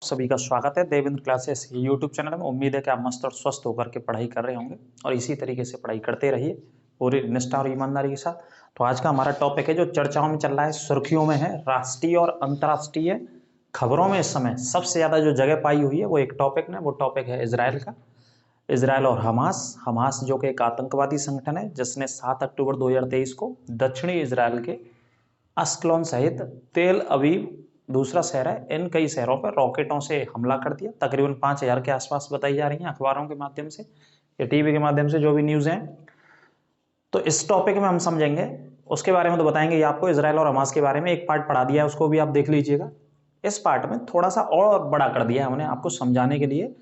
सभी का स्वागत है देवेंद्र क्लासेस यूट्यूब चैनल में। उम्मीद है कि आप मस्त और स्वस्थ होकर के पढ़ाई कर रहे होंगे और इसी तरीके से पढ़ाई करते रहिए पूरी निष्ठा और ईमानदारी के साथ। तो आज का हमारा टॉपिक है जो चर्चाओं में चल रहा है, सुर्खियों में है, राष्ट्रीय और अंतर्राष्ट्रीय खबरों में इस समय सबसे ज़्यादा जो जगह पाई हुई है वो एक टॉपिक ने, वो टॉपिक है इसराइल का। इसराइल और हमास जो कि एक आतंकवादी संगठन है जिसने 7 अक्टूबर 2023 को दक्षिणी इसराइल के अस्कलोन सहित तेल अवीव दूसरा शहर है, इन कई शहरों पर रॉकेटों से हमला कर दिया। तकरीबन 5,000 के आसपास बताई जा रही हैं अखबारों के माध्यम से या टीवी के माध्यम से जो भी न्यूज़ हैं। तो इस टॉपिक में हम समझेंगे, उसके बारे में तो बताएंगे ही आपको। इसराइल और हमास के बारे में एक पार्ट पढ़ा दिया है, उसको भी आप देख लीजिएगा। इस पार्ट में थोड़ा सा और बड़ा कर दिया है हमने आपको समझाने के लिए,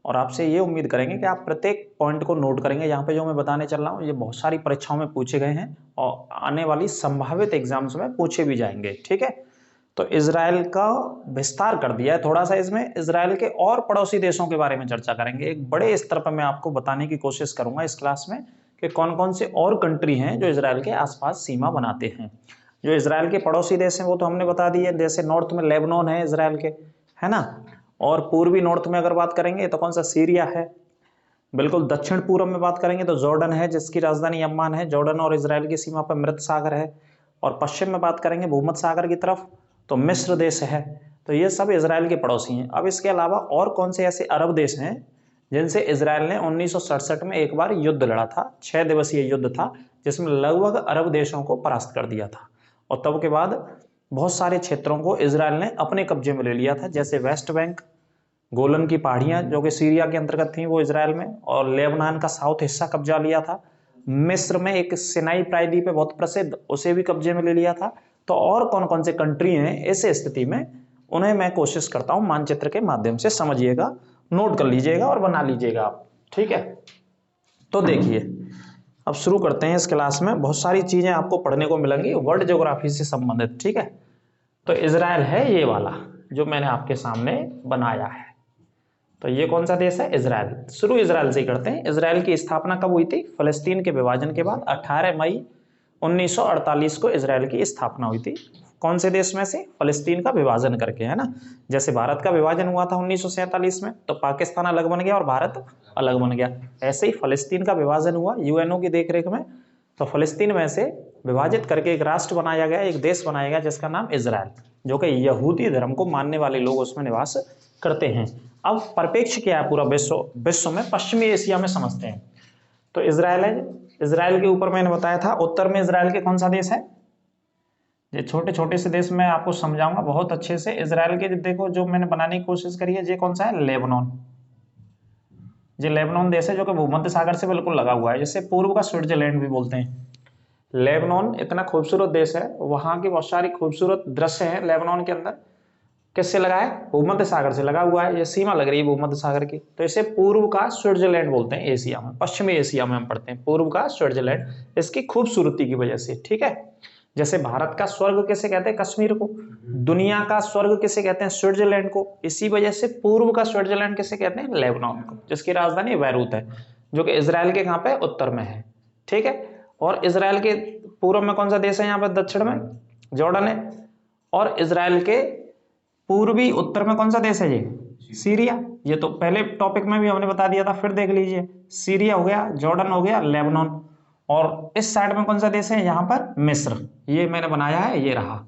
और आपसे ये उम्मीद करेंगे कि आप प्रत्येक पॉइंट को नोट करेंगे। यहाँ पे जो मैं बताने चल रहा हूँ ये बहुत सारी परीक्षाओं में पूछे गए हैं और आने वाली संभावित एग्जाम्स में पूछे भी जाएंगे, ठीक है। तो इसराइल का विस्तार कर दिया है थोड़ा सा, इसमें इसराइल के और पड़ोसी देशों के बारे में चर्चा करेंगे। एक बड़े स्तर पर मैं आपको बताने की कोशिश करूंगा इस क्लास में कि कौन कौन से और कंट्री हैं जो इसराइल के आसपास सीमा बनाते हैं। जो इसराइल के पड़ोसी देश हैं वो तो हमने बता दिए, जैसे नॉर्थ में लेबनान है इसराइल के, है ना। और पूर्वी नॉर्थ में अगर बात करेंगे तो कौन सा, सीरिया है। बिल्कुल दक्षिण पूर्व में बात करेंगे तो जॉर्डन है जिसकी राजधानी अम्मान है। जॉर्डन और इसराइल की सीमा पर मृत सागर है। और पश्चिम में बात करेंगे भूमध्य सागर की तरफ तो मिस्र देश है। तो ये सब इसराइल के पड़ोसी हैं। अब इसके अलावा और कौन से ऐसे अरब देश हैं जिनसे इसराइल ने 1967 में एक बार युद्ध लड़ा था। 6 दिवसीय युद्ध था जिसमें लगभग अरब देशों को परास्त कर दिया था, और तब के बाद बहुत सारे क्षेत्रों को इसराइल ने अपने कब्जे में ले लिया था, जैसे वेस्ट बैंक, गोलन की पहाड़ियां जो कि सीरिया के अंतर्गत थी वो इसराइल में, और लेबनान का साउथ हिस्सा कब्जा लिया था। मिस्र में एक सिनाई प्रायद्वीप है बहुत प्रसिद्ध, उसे भी कब्जे में ले लिया था। तो और कौन कौन से कंट्री हैं इस स्थिति में, उन्हें मैं कोशिश करता हूं मानचित्र के माध्यम से समझिएगा, नोट कर लीजिएगा और बना लीजिएगा आप, ठीक है। तो देखिए अब शुरू करते हैं इस क्लास में। बहुत सारी चीजें आपको पढ़ने को मिलेंगी वर्ल्ड ज्योग्राफी से संबंधित, ठीक है। तो इसराइल है ये वाला जो मैंने आपके सामने बनाया है। तो ये कौन सा देश है, इसराइल। शुरू इसराइल से ही करते हैं। इसराइल की स्थापना कब हुई थी, फलस्तीन के विभाजन के बाद 18 मई 1948 को इसराइल की स्थापना हुई थी। कौन से देश में से, फलस्तीन का विभाजन करके, है ना। जैसे भारत का विभाजन हुआ था 1947 में, तो पाकिस्तान अलग बन गया और भारत अलग बन गया। ऐसे ही फलस्तीन का विभाजन हुआ यूएनओ की देखरेख में, तो फलस्तीन में से विभाजित करके एक राष्ट्र बनाया गया, एक देश बनाया गया जिसका नाम इसराइल, जो कि यहूदी धर्म को मानने वाले लोग उसमें निवास करते हैं। अब परिपेक्ष क्या है, पूरा विश्व में पश्चिमी एशिया में समझते हैं। तो इसराइल है, इसराइल के ऊपर मैंने बताया था उत्तर में इसराइल के कौन सा देश है। ये छोटे छोटे से देश मैं आपको समझाऊंगा बहुत अच्छे से। इसराइल के देखो जो मैंने बनाने की कोशिश करी है, ये कौन सा है, लेबनान। ये लेबनान देश है जो कि भूमध्य सागर से बिल्कुल लगा हुआ है, जिसे पूर्व का स्विट्जरलैंड भी बोलते हैं। लेबनान इतना खूबसूरत देश है, वहां की बहुत सारी खूबसूरत दृश्य है लेबनान के अंदर। किससे लगा है, भूमध्य सागर से लगा हुआ है, ये सीमा लग रही है भूमध्य सागर की। तो इसे पूर्व का स्विट्जरलैंड बोलते हैं एशिया में, पश्चिमी एशिया में हम पढ़ते हैं पूर्व का स्विट्जरलैंड, इसकी खूबसूरती की वजह से, ठीक है। जैसे भारत का स्वर्ग किसे कहते हैं, कश्मीर को। दुनिया का स्वर्ग किसे कहते हैं, स्विट्जरलैंड को। इसी वजह से पूर्व का स्विट्जरलैंड किसे कहते हैं, लेबनान को, जिसकी राजधानी बैरूत है, जो कि इसराइल के कहां पे, उत्तर में है, ठीक है। और इसराइल के पूर्व में कौन सा देश है, यहाँ पर दक्षिण में जॉर्डन है। और इसराइल के पूर्वी उत्तर में कौन सा देश है, ये सीरिया। ये तो पहले टॉपिक में भी हमने बता दिया था, फिर देख लीजिए। सीरिया हो गया, जॉर्डन हो गया, लेबनान। और इस साइड में कौन सा देश है, यहाँ पर मिस्र। ये मैंने बनाया है, ये रहा।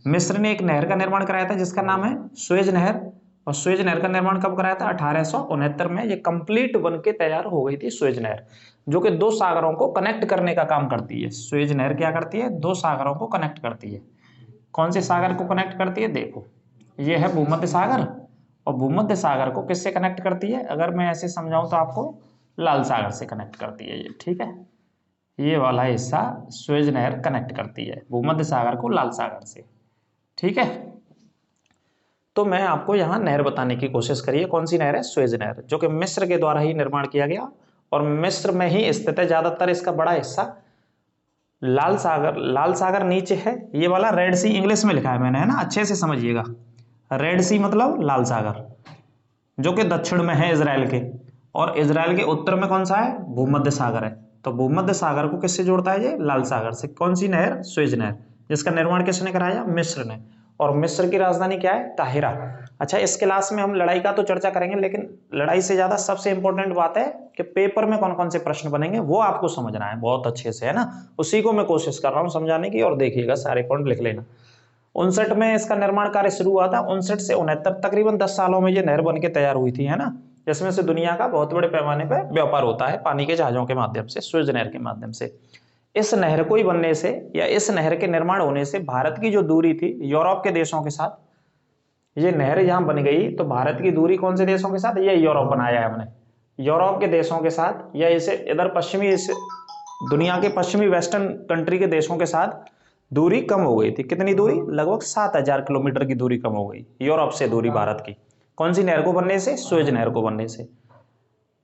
मिस्र ने एक नहर का निर्माण कराया था जिसका नाम है सुएज नहर। और सुएज नहर का निर्माण कब कराया था, 1869 में। ये कंप्लीट बन के तैयार हो गई थी सुएज नहर, जो कि 2 सागरों को कनेक्ट करने का काम करती है। सुएज नहर क्या करती है, 2 सागरों को कनेक्ट करती है। कौन से सागर को कनेक्ट करती है, देखो ये है भूमध्य सागर, और भूमध्य सागर को किससे कनेक्ट करती है, अगर मैं ऐसे समझाऊं तो आपको लाल सागर से कनेक्ट करती है ये, ठीक है। ये वाला हिस्सा सुएज नहर कनेक्ट करती है भूमध्य सागर को लाल सागर से, ठीक है। तो मैं आपको यहाँ नहर बताने की कोशिश करिए, कौन सी नहर है, सुएज नहर, जो कि मिस्र के द्वारा ही निर्माण किया गया और मिस्र में ही स्थित है ज्यादातर। इसका बड़ा हिस्सा लाल सागर नीचे है, ये वाला रेड सी इंग्लिश में लिखा है मैंने, है ना, अच्छे से समझिएगा। रेड सी मतलब लाल सागर, जो कि दक्षिण में है इसराइल के। और इसराइल के उत्तर में कौन सा है, भूमध्य सागर है। तो भूमध्य सागर को किससे जोड़ता है, ये लाल सागर से। कौन सी नहर, सुएज नहर, जिसका निर्माण किसने कराया, मिस्र ने। और मिस्र की राजधानी क्या है? काहिरा। अच्छा, इस क्लास में हम लड़ाई का तो चर्चा करेंगे, लेकिन लड़ाई से ज्यादा सबसे इंपॉर्टेंट बात है कि पेपर में कौन कौन से प्रश्न बनेंगे वो आपको समझना है बहुत अच्छे से, है ना। उसी को मैं कोशिश कर रहा हूँ समझाने की, और देखिएगा सारे पॉइंट लिख लेना। 59 में इसका निर्माण कार्य शुरू हुआ था, 59 से 69 तकरीबन 10 सालों में ये नहर बन के तैयार हुई थी, है ना। जिसमें से दुनिया का बहुत बड़े पैमाने पर व्यापार होता है पानी के जहाजों के माध्यम से, सुएज नहर के माध्यम से। इस नहर को ही बनने से या इस नहर के निर्माण होने से भारत की जो दूरी थी यूरोप के देशों के साथ, ये नहर जहां बन गई तो भारत की दूरी कौन से देशों के साथ? ये यूरोप बनाया है हमने, यूरोप के देशों के साथ, या इसे इधर पश्चिमी, इस दुनिया के पश्चिमी वेस्टर्न कंट्री के देशों के साथ दूरी कम हो गई थी। कितनी दूरी? लगभग 7000 किलोमीटर की दूरी कम हो गई यूरोप से दूरी भारत की। कौन सी नहर को बनने से? सुएज नहर को बनने से।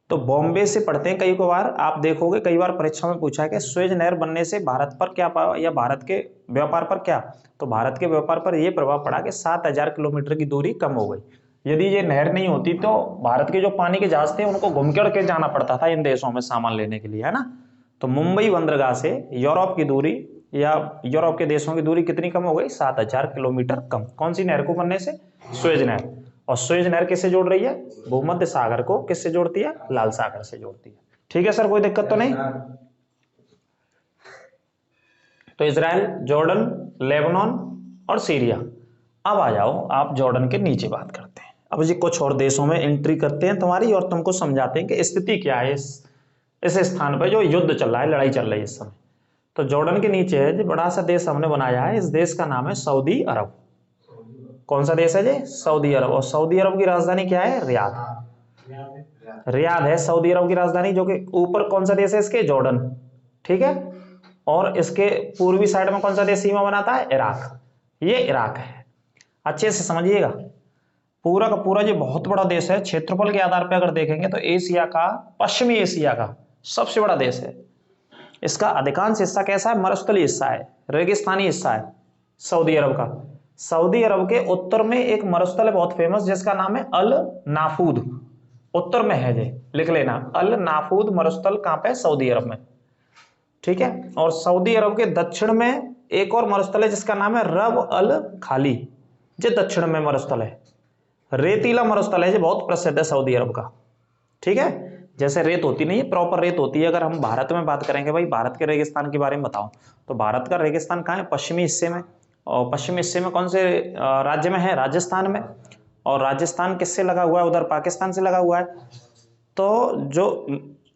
तो बॉम्बे से पढ़ते हैं कई बार, आप देखोगे कई बार परीक्षा में पूछा है कि सुएज नहर बनने से भारत पर क्या या भारत के व्यापार पर क्या? तो भारत के व्यापार पर यह प्रभाव पड़ा कि 7000 किलोमीटर की दूरी कम हो गई। यदि ये नहर नहीं होती तो भारत के जो पानी के जहाज थे उनको घूम के जाना पड़ता था इन देशों में सामान लेने के लिए, है ना। तो मुंबई बंदरगाह से यूरोप की दूरी या यूरोप के देशों की दूरी कितनी कम हो गई? 7000 किलोमीटर कम। कौन सी नहर को बनने से? सुएज नहर। और सुएज नहर किससे जोड़ रही है? भूमध्य सागर को किससे जोड़ती है? लाल सागर से जोड़ती है। ठीक है सर, कोई दिक्कत तो नहीं? तो इजराइल, जॉर्डन, लेबनान और सीरिया। अब आ जाओ आप जॉर्डन के नीचे बात करते हैं। अब जी कुछ और देशों में एंट्री करते हैं तुम्हारी और तुमको समझाते हैं कि स्थिति क्या है इस स्थान पर जो युद्ध चल रहा है, लड़ाई चल रही है इस समय। तो जॉर्डन के नीचे है जी बड़ा सा देश हमने बनाया है, इस देश का नाम है सऊदी अरब। कौन सा देश है जी? सऊदी अरब। और सऊदी अरब की राजधानी क्या है? रियाद। रियाद है सऊदी अरब की राजधानी, जो कि ऊपर कौन सा देश है इसके? जॉर्डन। ठीक है। और इसके पूर्वी साइड में कौन सा देश सीमा बनाता है? इराक। ये इराक है, अच्छे से समझिएगा। पूरा का पूरा ये बहुत बड़ा देश है। क्षेत्रफल के आधार पर अगर देखेंगे तो एशिया का, पश्चिमी एशिया का सबसे बड़ा देश है। इसका अधिकांश हिस्सा कैसा है? मरुस्थलीय हिस्सा है, रेगिस्तानी हिस्सा है सऊदी अरब का। सऊदी अरब के उत्तर में एक मरुस्थल है बहुत फेमस, जिसका नाम है अल नाफूद। उत्तर में है, ये लिख लेना, अल नाफूद मरुस्थल। कहां पे? सऊदी अरब में। ठीक है। और सऊदी अरब के दक्षिण में एक और मरुस्थल है जिसका नाम है रब अल खाली। ये दक्षिण में मरुस्थल है, रेतीला मरुस्थल है, ये बहुत प्रसिद्ध है सऊदी अरब का। ठीक है। जैसे रेत होती नहीं है, प्रॉपर रेत होती है। अगर हम भारत में बात करेंगे, भाई भारत के रेगिस्तान के बारे में बताओ, तो भारत का रेगिस्तान कहाँ है? पश्चिमी हिस्से में। और पश्चिमी हिस्से में कौन से राज्य में है? राजस्थान में। और राजस्थान किससे लगा हुआ है? उधर पाकिस्तान से लगा हुआ है। तो जो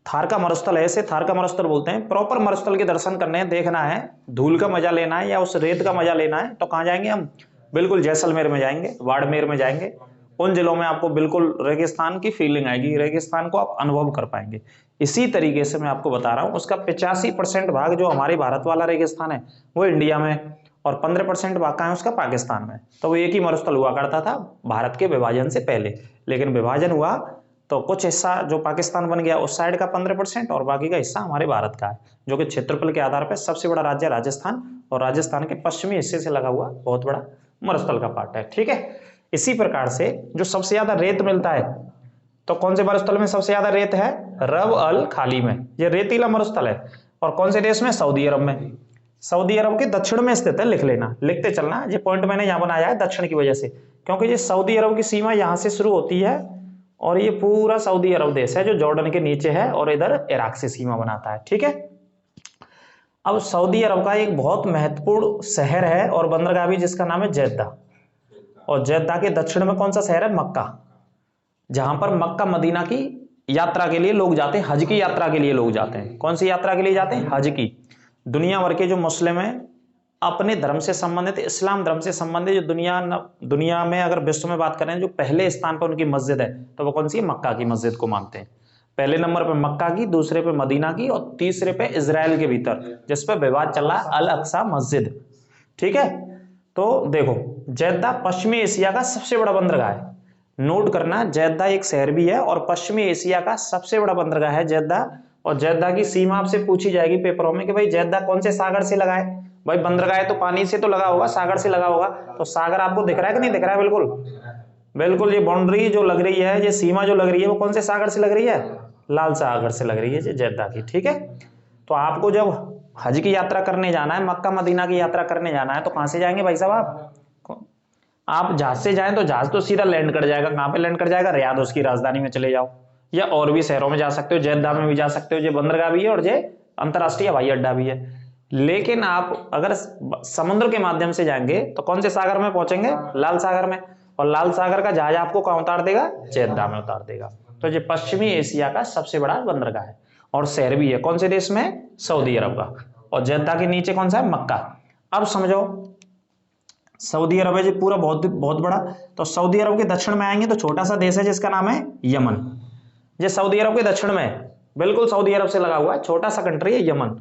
थार का मरुस्थल है, इसे थार का मरुस्थल बोलते हैं। प्रॉपर मरुस्थल के दर्शन करने हैं, देखना है, धूल का मजा लेना है या उस रेत का मजा लेना है, तो कहाँ जाएंगे हम? बिल्कुल जैसलमेर में जाएंगे, बाड़मेर में जाएंगे। उन जिलों में आपको बिल्कुल रेगिस्तान की फीलिंग आएगी, रेगिस्तान को आप अनुभव कर पाएंगे। इसी तरीके से मैं आपको बता रहा हूं, उसका 85% भाग जो हमारे भारत वाला रेगिस्तान है वो इंडिया में, और 15% भाग का है उसका पाकिस्तान में। तो वो एक ही मरुस्थल हुआ करता था भारत के विभाजन से पहले, लेकिन विभाजन हुआ तो कुछ हिस्सा जो पाकिस्तान बन गया उस साइड का 15% और बाकी का हिस्सा हमारे भारत का है, जो कि क्षेत्रफल के आधार पर सबसे बड़ा राज्य है राजस्थान, और राजस्थान के पश्चिमी हिस्से से लगा हुआ बहुत बड़ा मरुस्थल का पार्ट है। ठीक है। इसी प्रकार से जो सबसे ज्यादा रेत मिलता है, तो कौन से मरुस्थल में सबसे ज्यादा रेत है? रब अल खाली में, ये रेतीला मरुस्थल है। और कौन से देश में? सऊदी अरब में। सऊदी अरब के दक्षिण में स्थित है, लिख लेना, लिखते चलना। ये पॉइंट मैंने यहां बनाया है दक्षिण की वजह से, क्योंकि ये सऊदी अरब की सीमा यहां से शुरू होती है और ये पूरा सऊदी अरब देश है जो जॉर्डन के नीचे है और इधर इराक से सीमा बनाता है। ठीक है। अब सऊदी अरब का एक बहुत महत्वपूर्ण शहर है और बंदरगाह भी, जिसका नाम है जेद्दा। और जेद्दा के दक्षिण में कौन सा शहर है? मक्का, जहां पर मक्का मदीना की यात्रा के लिए लोग जाते हैं, हज की यात्रा के लिए लोग जाते हैं। कौन सी यात्रा के लिए जाते हैं? हज की। दुनिया भर के जो मुस्लिम हैं, अपने धर्म से संबंधित, इस्लाम धर्म से संबंधित, जो दुनिया में अगर विश्व में बात करें, जो पहले स्थान पर उनकी मस्जिद है तो वो कौन सी? मक्का की मस्जिद को मानते हैं। पहले नंबर पे मक्का की, दूसरे पे मदीना की, और तीसरे पे इजराइल के भीतर जिस पे विवाद चल रहा है, अल अक्सा मस्जिद। ठीक है। तो देखो, जेद्दा पश्चिमी एशिया का सबसे बड़ा बंदरगाह है। नोट करना, जेद्दा एक शहर भी है और पश्चिमी एशिया का सबसे बड़ा बंदरगाह है जेद्दा। और जेद्दा की सीमा आपसे पूछी जाएगी पेपरों में कि भाई जेद्दा कौन से सागर से लगा है? भाई बंदरगाह है तो पानी से तो लगा होगा, सागर से लगा होगा। तो सागर आपको दिख रहा है कि नहीं दिख रहा है? बिल्कुल बिल्कुल। ये बाउंड्री जो लग रही है, ये सीमा जो लग रही है, वो कौन से सागर से लग रही है? लाल सागर से लग रही है जेद्दा की। ठीक है। तो आपको जब हज की यात्रा करने जाना है, मक्का मदीना की यात्रा करने जाना है, तो कहां से जाएंगे भाई साहब आप? आप जहाज से जाएं तो जहाज तो सीधा लैंड कर जाएगा, कहाँ पे लैंड कर जाएगा, रियाद उसकी राजधानी में चले जाओ, या और भी शहरों में जा सकते हो, जेद्दा में भी जा सकते हो, जो बंदरगाह भी है और जो अंतरराष्ट्रीय हवाई अड्डा भी है। लेकिन आप अगर समुद्र के माध्यम से जाएंगे तो कौन से सागर में पहुंचेंगे, लाल सागर में, और लाल सागर का जहाज आपको कहाँ उतार देगा, जेद्दा में उतार देगा। तो ये पश्चिमी एशिया का सबसे बड़ा बंदरगाह है और शहर भी है, कौन से देश में, सऊदी अरब का, और जेद्दा के नीचे कौन सा है, मक्का। अब समझो सऊदी अरब है जी पूरा बहुत बहुत बड़ा, तो सऊदी अरब के दक्षिण में आएंगे तो छोटा सा देश है जिसका नाम है यमन। ये सऊदी अरब के दक्षिण में, बिल्कुल सऊदी अरब से लगा हुआ है, छोटा सा कंट्री है यमन।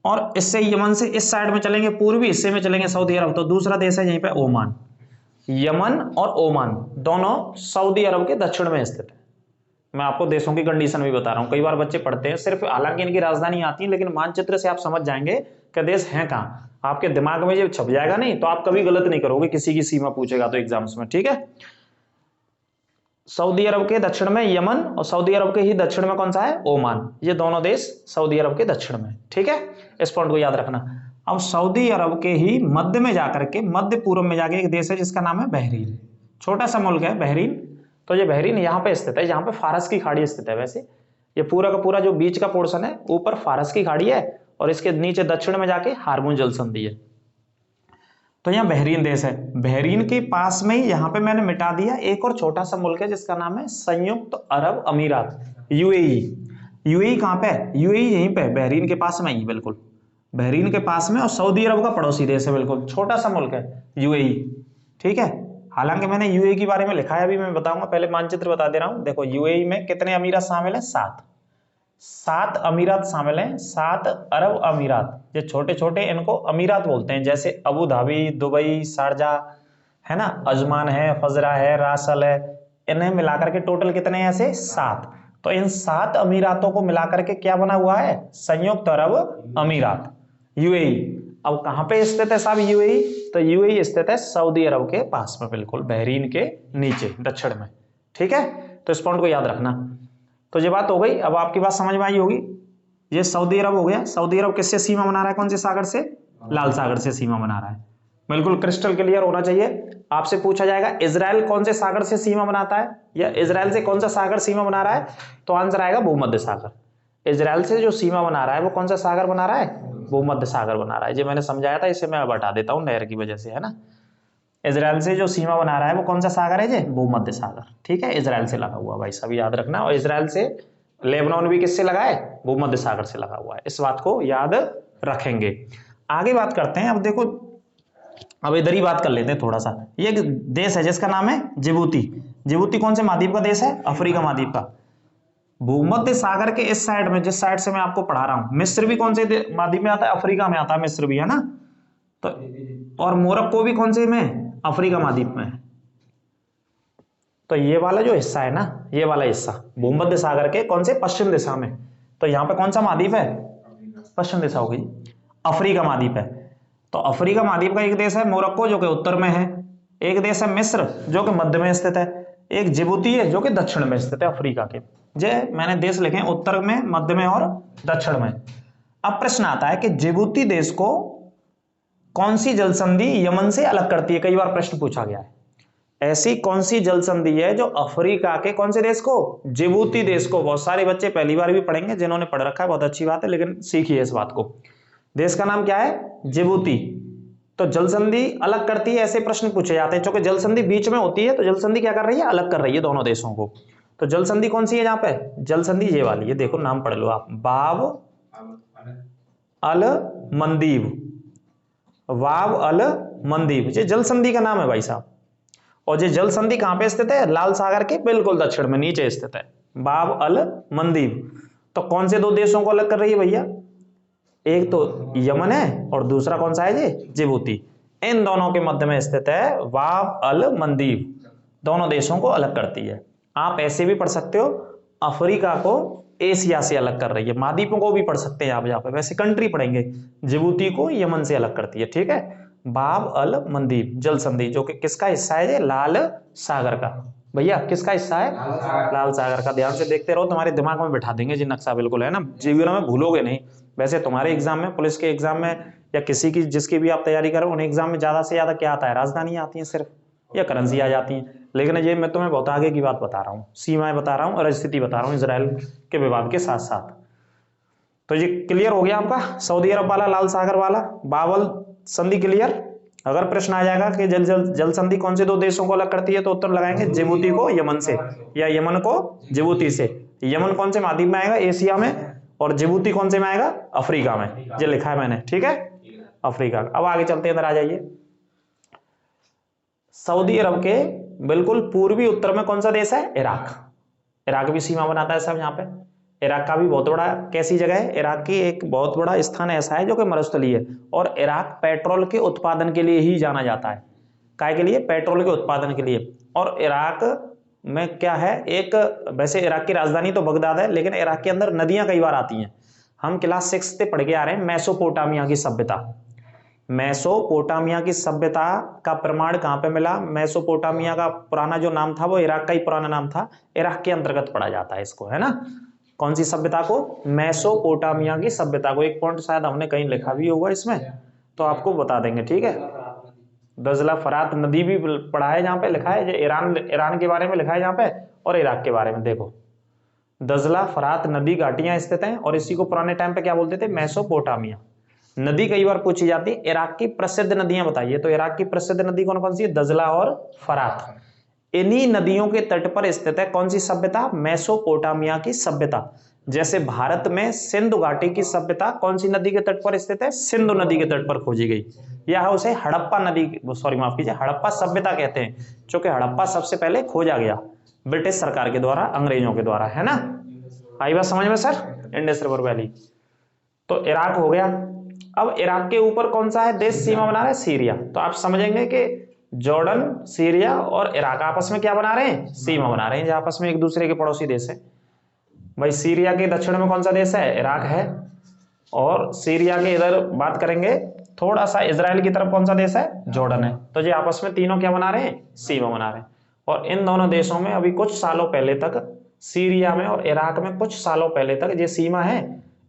और इससे यमन से इस साइड में चलेंगे, पूर्वी हिस्से में चलेंगे सऊदी अरब, तो दूसरा देश है यहीं पे ओमान। यमन और ओमान दोनों सऊदी अरब के दक्षिण में स्थित है। मैं आपको देशों की कंडीशन भी बता रहा हूं, कई बार बच्चे पढ़ते हैं सिर्फ, हालांकि इनकी राजधानी आती है, लेकिन मानचित्र से आप समझ जाएंगे कि देश है कहां, आपके दिमाग में जब छप जाएगा नहीं तो आप कभी गलत नहीं करोगे, किसी की सीमा पूछेगा तो एग्जाम्स में, ठीक है। सऊदी अरब के दक्षिण में यमन और सऊदी अरब के ही दक्षिण में कौन सा है, ओमान। ये दोनों देश सऊदी अरब के दक्षिण में, ठीक है, इस पॉइंट को याद रखना। अब सऊदी अरब के ही मध्य में जाकर के, मध्य पूर्व में जाके एक देश है जिसका नाम है बहरीन, छोटा सा मुल्क है बहरीन। तो ये बहरीन यहाँ पे स्थित है, जहां पे फारस की खाड़ी स्थित है। वैसे ये पूरा का पूरा जो बीच का पोर्शन है, ऊपर फारस की खाड़ी है और इसके नीचे दक्षिण में जाके हार्मोन जल संधि है। तो यहाँ बहरीन देश है, बहरीन के पास में ही यहाँ पे मैंने मिटा दिया एक और छोटा सा मुल्क है जिसका नाम है संयुक्त अरब अमीरात, यूएई। यूएई कहाँ पे है, यूएई यहीं पे, बहरीन के पास में ही, बिल्कुल बहरीन के पास में, और सऊदी अरब का पड़ोसी देश है, बिल्कुल छोटा सा मुल्क है यूएई, ठीक है। हालांकि मैंने यूएई के बारे में लिखा है, अभी मैं बताऊंगा, पहले मानचित्र बता दे रहा हूं। देखो यूएई में कितने अमीरात शामिल है, 7 अमीरात शामिल हैं, 7 अरब अमीरात। ये छोटे छोटे इनको अमीरात बोलते हैं, जैसे अबू धाबी, दुबई, शारजाह है ना, अजमान है, फजरा है, रासल है, इन्हें मिलाकर के टोटल कितने हैं ऐसे, 7। तो इन 7 अमीरातों को मिलाकर के क्या बना हुआ है, संयुक्त अरब अमीरात, यूएई। अब कहां पे स्थित है साहब यूएई, तो यूएई स्थित है सऊदी अरब के पास में, बिल्कुल बहरीन के नीचे दक्षिण में, ठीक है। तो इस पॉइंट को याद रखना। तो ये बात हो गई, अब आपकी बात समझ में आई होगी। ये सऊदी अरब हो गया, सऊदी अरब किससे सीमा बना रहा है, कौन से सागर से, लाल सागर से सीमा बना रहा है, बिल्कुल क्रिस्टल क्लियर होना चाहिए। आपसे पूछा जाएगा इजराइल कौन से सागर से सीमा बनाता है, या इजराइल से कौन सा सागर सीमा बना रहा है, तो आंसर आएगा भूमध्य सागर। इजराइल से जो सीमा बना रहा है वो कौन सा सागर बना रहा है, भूमध्य सागर बना रहा है। जो मैंने समझाया था इसे मैं अब हटा देता हूं नहर की वजह से, है ना। इजराइल से जो सीमा बना रहा है वो कौन सा सागर है, जी भूमध्य सागर, ठीक है, इजराइल से लगा हुआ, भाई सभी याद रखना। और इजराइल से लेबनान भी किससे लगा है, भूमध्य सागर से लगा हुआ है, इस बात को याद रखेंगे। आगे बात करते हैं, अब देखो, अब इधर ही बात कर लेते हैं थोड़ा सा। ये एक देश है जिसका नाम है जिबूती। जिबूती कौन से महाद्वीप का देश है, अफ्रीका महाद्वीप का। भूमध्य सागर के इस साइड में, जिस साइड से मैं आपको पढ़ा रहा हूं, मिस्र भी कौन से महाद्वीप में आता है, अफ्रीका में आता है, मिस्र भी, है ना। तो और मोरक्को भी कौन से में, अफ्रीका महाद्वीप में। तो ये वाला जो हिस्सा है ना, ये वाला हिस्सा भूमध्य सागर के कौन से, पश्चिम दिशा में। तो यहाँ पे कौन सा महाद्वीप है, पश्चिम दिशा हो गई, अफ्रीका महाद्वीप है। तो अफ्रीका महाद्वीप का एक देश है मोरक्को जो कि उत्तर में है, एक देश है मिस्र जो कि मध्य में स्थित है, एक जिबूती है जो कि दक्षिण में स्थित है अफ्रीका के। जे मैंने देश लिखे हैं उत्तर में, मध्य में और दक्षिण में। अब प्रश्न आता है कि जिबूती देश को कौन सी जल संधि यमन से अलग करती है, कई बार प्रश्न पूछा गया है। ऐसी कौन सी जल संधि है जो अफ्रीका के कौन से देश को, जिबूती देश को, बहुत सारे बच्चे पहली बार भी पढ़ेंगे, जिन्होंने पढ़ रखा है बहुत अच्छी बात है, लेकिन सीखिए इस बात को। देश का नाम क्या है, जिबूती। तो जल संधि अलग करती है, ऐसे प्रश्न पूछे जाते हैं, क्योंकि जल संधि बीच में होती है, तो जल संधि क्या कर रही है, अलग कर रही है दोनों देशों को। तो जल संधि कौन सी है यहाँ पे, जल संधि ये वाली है, देखो नाम पढ़ लो आप, बाब अल मंदीब, वाब अल मंदीब, ये जल संधि का नाम है भाई साहब। और ये जल संधि कहां पे स्थित है, लाल सागर के बिल्कुल दक्षिण में नीचे स्थित है, बाब अल मंदीब। तो कौन से दो देशों को अलग कर रही है भैया, एक तो यमन है और दूसरा कौन सा है जी, जिबूती। इन दोनों के मध्य में स्थित है वाब अल मंदीब, दोनों देशों को अलग करती है। आप ऐसे भी पढ़ सकते हो, अफ्रीका को एशिया से अलग कर रही है, महाद्वीपों को भी पढ़ सकते हैं आप, यहाँ पे वैसे कंट्री पढ़ेंगे, जिबूती को यमन से अलग करती है, ठीक है। बाब अल मंदीब जल संधि जो कि किसका हिस्सा है, ये लाल सागर का, भैया किसका हिस्सा है, लाल सागर का। ध्यान से देखते रहो, तुम्हारे दिमाग में बिठा देंगे जी नक्शा, बिल्कुल, है ना, जीवन में भूलोगे नहीं। वैसे तुम्हारे एग्जाम में, पुलिस के एग्जाम में, या किसी की जिसकी भी आप तैयारी करो, उन एग्जाम में ज्यादा से ज्यादा क्या आता है, राजधानी आती है सिर्फ, या करेंसी आ जाती है। लेकिन ये मैं तुम्हें बहुत आगे की बात बता रहा हूँ, सीमाएं बता रहा हूँ और स्थिति बता रहा हूँ इजराइल के विवाद के साथ साथ। तो ये क्लियर हो गया आपका सऊदी अरब वाला, लाल सागर वाला, बाबल संधि क्लियर। अगर प्रश्न आ जाएगा कि जल संधि कौन से दो देशों को अलग करती है तो उत्तर लगाएंगे जिबूती को यमन से, या यमन को जिबूती से। यमन कौन से महाद्वीप में आएगा? एशिया में। और जिबूती कौन से में आएगा? अफ्रीका में। ये लिखा है मैंने, ठीक है, अफ्रीका। अब आगे चलते हैं, इधर आ जाइए। सऊदी अरब के बिल्कुल पूर्वी उत्तर में कौन सा देश है? इराक। इराक भी सीमा बनाता है सब यहाँ पे। इराक का भी बहुत बड़ा कैसी जगह है? इराक की एक बहुत बड़ा स्थान ऐसा है जो कि मरुस्थलीय है। और इराक पेट्रोल के उत्पादन के लिए ही जाना जाता है। काय के लिए? पेट्रोल के उत्पादन के लिए। और इराक में क्या है, एक वैसे इराक की राजधानी तो बगदाद है, लेकिन इराक के अंदर नदियां कई बार आती हैं। हम क्लास 6 से पढ़ के आ रहे हैं मेसोपोटामिया की सभ्यता। मेसोपोटामिया की सभ्यता का प्रमाण कहां पे मिला? मेसोपोटामिया का पुराना जो नाम था वो इराक का ही पुराना नाम था, इराक के अंतर्गत पढ़ा जाता है इसको, है ना। कौन सी सभ्यता को? मेसोपोटामिया की सभ्यता को। एक पॉइंट शायद हमने कहीं लिखा भी होगा इसमें, तो आपको बता देंगे, ठीक है। दजला फरात नदी भी पढ़ा है, जहां पे लिखा है ईरान के बारे में लिखा है जहां पे, और इराक के बारे में। देखो दजला फरात नदी घाटियां स्थित हैं, और इसी को पुराने टाइम पे क्या बोलते थे? मेसोपोटामिया। नदी कई बार पूछी जाती है, इराक की प्रसिद्ध नदियां बताइए। तो इराक की प्रसिद्ध नदी कौन कौन सी है? दजला और फरात। इन्हीं नदियों के तट पर स्थित है कौन सी सभ्यता? मेसोपोटामिया की सभ्यता। जैसे भारत में सिंधु घाटी की सभ्यता कौन सी नदी के तट पर स्थित है? सिंधु नदी के तट पर खोजी गई, या उसे हड़प्पा नदी, सॉरी माफ कीजिए, हड़प्पा सभ्यता कहते हैं, क्योंकि हड़प्पा सबसे पहले खोजा गया ब्रिटिश सरकार के द्वारा, अंग्रेजों के द्वारा, है ना। आई बात समझ में सर? Indus river valley. तो इराक हो गया। अब इराक के ऊपर कौन सा है देश सीमा बना रहा है? सीरिया। तो आप समझेंगे कि जॉर्डन, सीरिया और इराक आपस में क्या बना रहे हैं? सीमा बना रहे हैं, जो आपस में एक दूसरे के पड़ोसी देश है। भाई सीरिया के दक्षिण में कौन सा देश है? इराक है। और सीरिया के इधर बात करेंगे थोड़ा सा इजराइल की तरफ कौन सा देश है? जॉर्डन है। तो ये आपस में तीनों क्या बना रहे हैं? सीमा बना रहे हैं। और इन दोनों देशों में अभी कुछ सालों पहले तक, सीरिया में और इराक में कुछ सालों पहले तक ये सीमा है,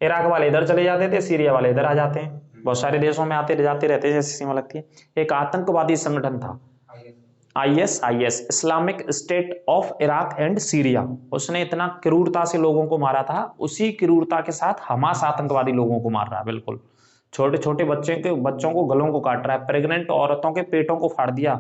इराक वाले इधर चले जाते थे, सीरिया वाले इधर आ जाते हैं। बहुत सारे देशों में आते जाते रहते हैं जैसे सीमा लगती है। एक आतंकवादी संगठन था ISIS, Islamic state of Iraq and Syria. उसने इतना क्रूरता से लोगों को मारा था, उसी क्रूरता के साथ हमास आतंकवादी लोगों को मार रहा है। बिल्कुल छोटे छोटे बच्चों को गलों को काट रहा है, प्रेग्नेंट औरतों के पेटों को फाड़ दिया,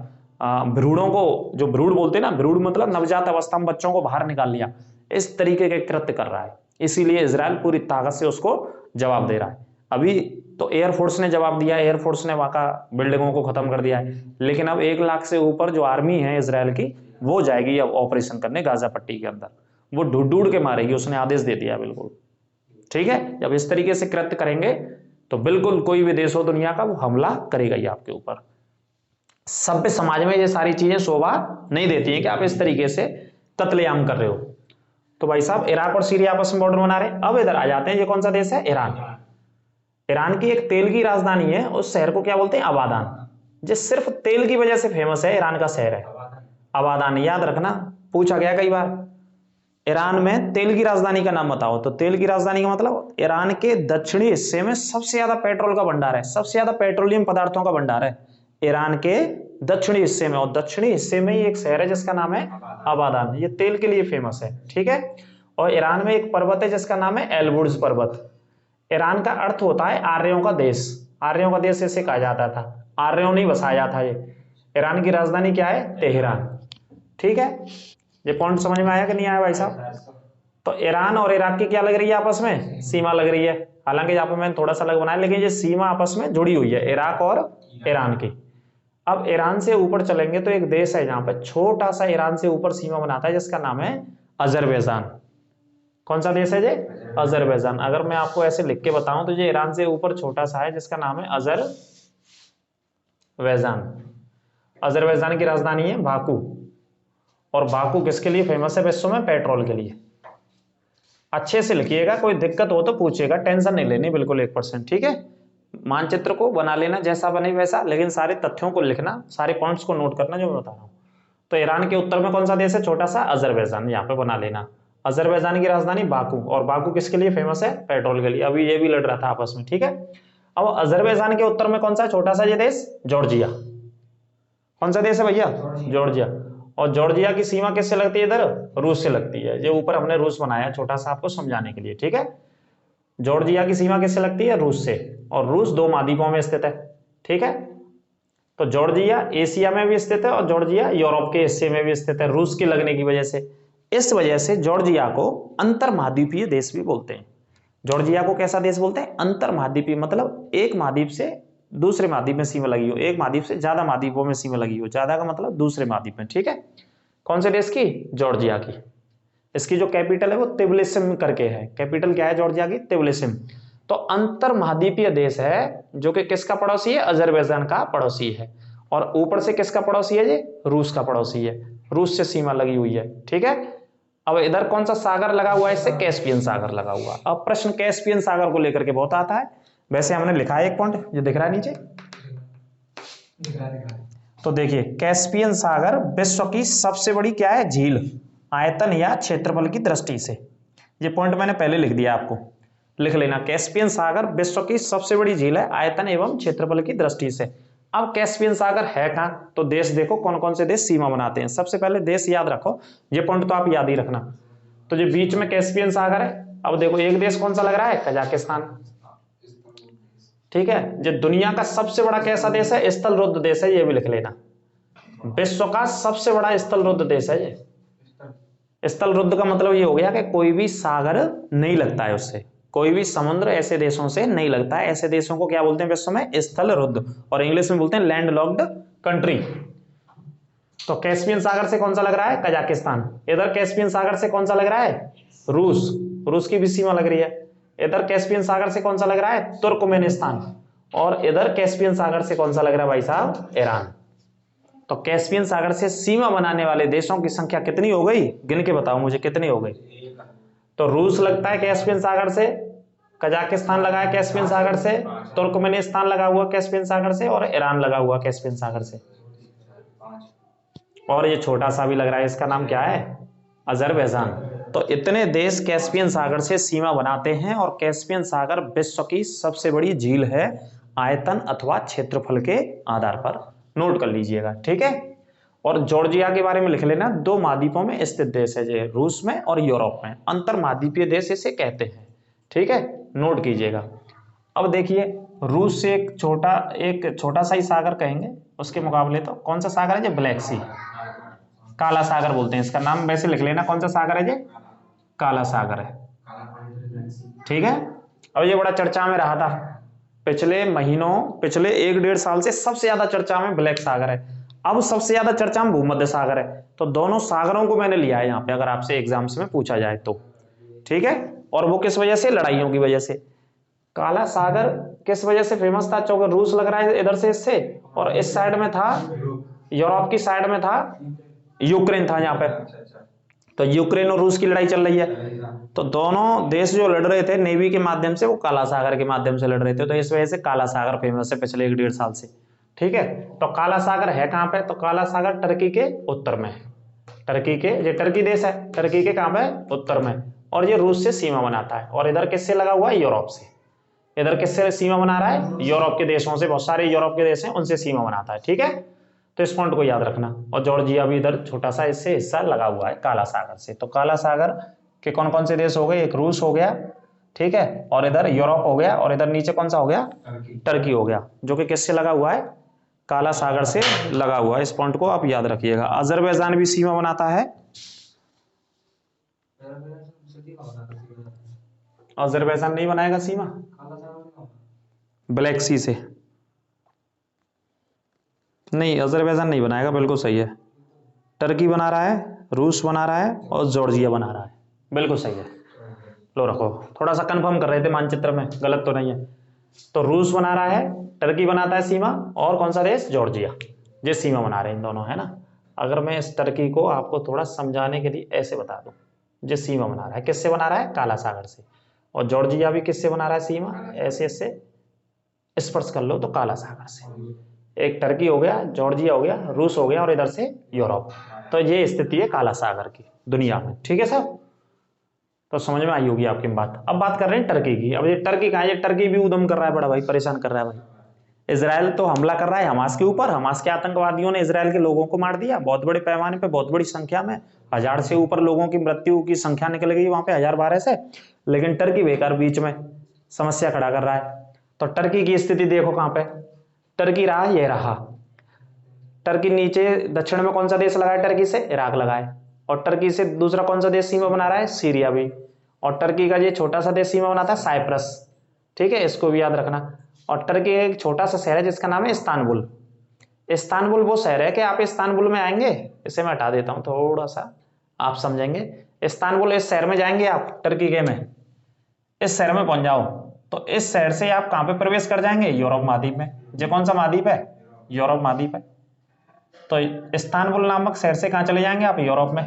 भ्रूणों को, जो भ्रूण बोलते हैं ना, भ्रूण मतलब नवजात अवस्था में बच्चों को बाहर निकाल लिया। इस तरीके के कृत्य कर रहा है, इसीलिए इजराइल पूरी ताकत से उसको जवाब दे रहा है। अभी तो एयरफोर्स ने जवाब दिया, एयरफोर्स ने वहां का बिल्डिंगों को खत्म कर दिया है, लेकिन अब 1 लाख से ऊपर जो आर्मी है इजराइल की, वो जाएगी अब ऑपरेशन करने गाजा पट्टी के अंदर, वो ढूंढ ढूंढ के मारेगी, उसने आदेश दे दिया बिल्कुल, ठीक है। जब इस तरीके से कृत्य करेंगे तो बिल्कुल कोई भी देश हो दुनिया का, वो हमला करेगा ही आपके ऊपर। सभ्य समाज में ये सारी चीजें शोभा नहीं देती हैं कि आप इस तरीके से कत्लेआम कर रहे हो। तो भाई साहब इराक और सीरिया आपस में बॉर्डर बना रहे हैं। अब इधर आ जाते हैं, ये कौन सा देश है? ईरान। ईरान की एक तेल की राजधानी है, उस शहर को क्या बोलते हैं? अबादान। जो सिर्फ तेल की वजह से फेमस है, ईरान का शहर है अबादान। याद रखना, पूछा गया कई बार, ईरान में तेल की राजधानी का नाम बताओ। तो तेल की राजधानी का मतलब ईरान के दक्षिणी हिस्से में सबसे ज्यादा पेट्रोल का भंडार है, सबसे ज्यादा पेट्रोलियम पदार्थों का भंडार है ईरान के दक्षिणी हिस्से में। और दक्षिणी हिस्से में ही एक शहर है जिसका नाम है अबादान, ये तेल के लिए फेमस है, ठीक है। और ईरान में एक पर्वत है जिसका नाम है एल्बुर्ज पर्वत। ईरान का अर्थ होता है आर्यों का देश, आर्यों का देश इसे कहा जाता था, आर्यों ने बसाया था ये। ईरान की राजधानी क्या है? तेहरान, ठीक है। ये पॉइंट समझ में आया कि नहीं आया भाई साहब? तो ईरान और इराक की क्या लग रही है आपस में? सीमा लग रही है। हालांकि यहाँ पे मैंने थोड़ा सा अलग बनाया, लेकिन ये सीमा आपस में जुड़ी हुई है, इराक और ईरान की। अब ईरान से ऊपर चलेंगे तो एक देश है जहां पर छोटा सा ईरान से ऊपर सीमा बनाता है, जिसका नाम है अजरबैजान। कौन सा देश है ये? अजरबैजान। अगर मैं आपको ऐसे लिख के बताऊं तो ये ईरान से ऊपर छोटा सा है जिसका नाम है अजरबैजान। अजरबैजान की राजधानी है बाकू। और बाकू किसके लिए फेमस है विश्व में? पेट्रोल के लिए। अच्छे से लिखिएगा, कोई दिक्कत हो तो पूछिएगा, टेंशन नहीं लेनी, बिल्कुल 1%, ठीक है। मानचित्र को बना लेना जैसा बने वैसा, लेकिन सारे तथ्यों को लिखना, सारे पॉइंट्स को नोट करना जो मैं बता रहा हूं। तो ईरान के उत्तर में कौन सा देश है? छोटा सा अजरबैजान, यहाँ पे बना लेना। अजरबैजान की राजधानी बाकू। और बाकू किसके लिए फेमस है? पेट्रोल के लिए। अभी ये भी लड़ रहा था आपस में, ठीक है। अब अजरबैजान के उत्तर में कौन सा छोटा सा ये देश? जॉर्जिया। कौन सा देश है भैया? जॉर्जिया। और जॉर्जिया की सीमा किससे लगती है? इधर रूस से लगती है। जो ऊपर हमने रूस बनाया छोटा सा आपको समझाने के लिए, ठीक है। जॉर्जिया की सीमा किससे लगती है? रूस से। और रूस 2 महाद्वीपों में स्थित है, ठीक है। तो जॉर्जिया एशिया में भी स्थित है और जॉर्जिया यूरोप के हिस्से में भी स्थित है, रूस के लगने की वजह से। इस वजह से जॉर्जिया को अंतर महाद्वीपीय देश भी बोलते हैं। जॉर्जिया को कैसा देश बोलते हैं? अंतर महाद्वीपीय, मतलब एक महाद्वीप से दूसरे महाद्वीप में सीमा लगी हो, एक महाद्वीप से ज्यादा महाद्वीपों में सीमा लगी हो, ज्यादा का मतलब दूसरे महाद्वीप में, ठीक है। कौन से देश की? जॉर्जिया की। इसकी जो कैपिटल है वो तिब्लिसिम करके है। कैपिटल क्या है जॉर्जिया की? तिब्लिसिम। तो अंतर महाद्वीपीय देश है जो कि किसका पड़ोसी है? अजरबैजान का पड़ोसी है। और ऊपर से किसका पड़ोसी है? ये रूस का पड़ोसी है, रूस से सीमा लगी हुई है, ठीक है। अब इधर कौन सा सागर लगा हुआ है? इससे कैस्पियन सागर लगा हुआ। अब प्रश्न कैस्पियन सागर को लेकर के बहुत आता है। वैसे हमने लिखा है एक पॉइंट जो दिख रहा है नीचे, तो देखिए कैस्पियन सागर विश्व की सबसे बड़ी क्या है? झील, आयतन या क्षेत्रफल की दृष्टि से। ये पॉइंट मैंने पहले लिख दिया, आपको लिख लेना। कैस्पियन सागर विश्व की सबसे बड़ी झील है आयतन एवं क्षेत्रफल की दृष्टि से। अब कैस्पियन सागर है कहाँ? तो देश देखो कौन कौन से देश सीमा बनाते हैं। सबसे पहले देश याद रखो, ये पॉइंट तो आप याद ही रखना। तो जो बीच में कैस्पियन सागर है, अब देखो एक देश कौन सा लग रहा है? कजाकिस्तान, ठीक है। जो दुनिया का सबसे बड़ा कैसा देश है? स्थल रुद्ध देश है, ये भी लिख लेना। विश्व का सबसे बड़ा स्थल रुद्ध देश है ये। स्थल रुद्ध का मतलब ये हो गया कि कोई भी सागर नहीं लगता है उससे, कोई भी समुद्र ऐसे देशों से नहीं लगता है। ऐसे देशों को क्या बोलते हैं विश्व में? स्थल रुद्ध, और इंग्लिश में बोलते हैं लैंड लॉक्ड कंट्री। तो कैस्पियन सागर से कौन सा लग रहा है? कजाकिस्तान। इधर कैस्पियन सागर से कौन सा लग रहा है? रूस, रूस की भी सीमा लग रही है। इधर कैस्पियन सागर से कौन सा लग रहा है? तुर्कमेनिस्तान। और इधर कैस्पियन सागर से कौन सा लग रहा है भाई साहब? ईरान। तो कैस्पियन सागर से सीमा बनाने वाले देशों की संख्या कितनी हो गई? गिन के बताओ मुझे कितनी हो गई। तो रूस लगता है कैस्पियन सागर से, कजाकिस्तान लगा है कैस्पियन सागर से, तुर्कमेनिस्तान लगा हुआ कैस्पियन सागर से, और ईरान लगा हुआ कैस्पियन सागर से। और ये छोटा सा भी लग रहा है, इसका नाम क्या है? अजरबैजान। तो इतने देश कैस्पियन सागर से सीमा बनाते हैं, और कैस्पियन सागर विश्व की सबसे बड़ी झील है आयतन अथवा क्षेत्रफल के आधार पर। नोट कर लीजिएगा, ठीक है। और जॉर्जिया के बारे में लिख लेना, 2 महाद्वीपों में स्थित देश है ये, रूस में और यूरोप में। अंतर महाद्वीपीय देश इसे कहते हैं, ठीक है, नोट कीजिएगा। अब देखिए रूस से एक छोटा सा ही सागर कहेंगे उसके मुकाबले, तो कौन सा सागर है? जो ब्लैक सी, काला सागर बोलते हैं इसका नाम। वैसे लिख लेना कौन सा सागर है? ये काला सागर है, ठीक है। अब ये बड़ा चर्चा में रहा था पिछले महीनों, पिछले 1-1.5 साल से सबसे ज्यादा चर्चा में ब्लैक सागर है। अब सबसे ज्यादा चर्चा में भूमध्य सागर है। तो दोनों सागरों को मैंने लिया है यहाँ पे, अगर आपसे एग्जाम्स में पूछा जाए तो, ठीक है। और वो किस वजह से? लड़ाइयों की वजह से। काला सागर किस वजह से फेमस था? चूंकि रूस लग रहा है इधर से इससे, और इस साइड में था यूरोप की साइड में था यूक्रेन था यहाँ पे। तो यूक्रेन और रूस की लड़ाई चल रही है, तो दोनों देश जो लड़ रहे थे नेवी के माध्यम से, वो काला सागर के माध्यम से लड़ रहे थे। तो इस वजह से काला सागर फेमस है पिछले 1-1.5 साल से, ठीक है। तो काला सागर है कहाँ पे? तो काला सागर टर्की के उत्तर में है। ये टर्की देश है, टर्की के कहाँ पे? उत्तर में। और ये रूस से सीमा बनाता है। और इधर किससे लगा हुआ है? यूरोप से। इधर किससे सीमा बना रहा है? यूरोप के देशों से, बहुत सारे यूरोप के देश हैं उनसे सीमा बनाता है, ठीक है। तो इस पॉइंट को याद रखना। और जॉर्जिया भी इधर छोटा सा इससे हिस्सा लगा हुआ है काला सागर से। तो काला सागर के कौन कौन से देश हो गए? एक रूस हो गया, ठीक है, और इधर यूरोप हो गया, और इधर नीचे कौन सा हो गया? टर्की हो गया, जो कि किससे लगा हुआ है? काला सागर से लगा हुआ है। इस पॉइंट को आप याद रखिएगा। अजरबैजान भी सीमा बनाता है। अजरबैजान नहीं बनाएगा सीमा ब्लैक सी से, नहीं अजरबैजान नहीं बनाएगा, बिल्कुल सही है। टर्की बना रहा है, रूस बना रहा है, और जॉर्जिया बना रहा है, बिल्कुल सही है। लो रखो, थोड़ा सा कंफर्म कर रहे थे मानचित्र में, गलत तो नहीं है। तो रूस बना रहा है, टर्की बनाता है सीमा, और कौन सा देश? जॉर्जिया। ये सीमा बना रहे हैं इन दोनों, है ना। अगर मैं इस टर्की को आपको थोड़ा समझाने के लिए ऐसे बता दूं, ये सीमा बना रहा है, किससे बना रहा है? काला सागर से। और जॉर्जिया भी किससे बना रहा है सीमा? ऐसे ऐसे स्पर्श कर लो तो काला सागर से। एक टर्की हो गया, जॉर्जिया हो गया, रूस हो गया, और इधर से यूरोप। तो ये स्थिति है काला सागर की दुनिया में, ठीक है साहब। तो समझ में आई होगी आपकी बात। अब बात कर रहे हैं टर्की की। अब ये टर्की कहाँ है? ये टर्की भी उद्यम कर रहा है बड़ा भाई, परेशान कर रहा है भाई। इजराइल तो हमला कर रहा है हमास के ऊपर, हमास के आतंकवादियों ने इजराइल के लोगों को मार दिया बहुत बड़े पैमाने पे, बहुत बड़ी संख्या में, 1000 से ऊपर लोगों की मृत्यु की संख्या निकल गई वहां पे, 1012 से। लेकिन टर्की बेकार बीच में समस्या खड़ा कर रहा है। तो टर्की की स्थिति देखो कहां पे, टर्की रहा, ये रहा टर्की। नीचे दक्षिण में कौन सा देश लगा है टर्की से, इराक लगा है। और टर्की से दूसरा कौन सा देश सीमा बना रहा है, सीरिया भी। और टर्की का ये छोटा सा देश सीमा बनाता है साइप्रस, ठीक है, इसको भी याद रखना। और टर्की एक छोटा सा शहर है जिसका नाम है इस्तांबुल। इस्तांबुल वो शहर है कि आप इस्तांबुल में आएंगे, इसे मैं हटा देता हूं थोड़ा सा, आप समझेंगे। इस्तांबुल इस शहर में जाएंगे आप, टर्की के में, इस शहर में पहुंच जाओ तो इस शहर से आप कहां पे प्रवेश कर जाएंगे, यूरोप महाद्वीप में। ये कौन सा महाद्वीप है, यूरोप महाद्वीप है। तो इस्तांबुल नामक शहर से कहां चले जाएंगे आप, यूरोप में।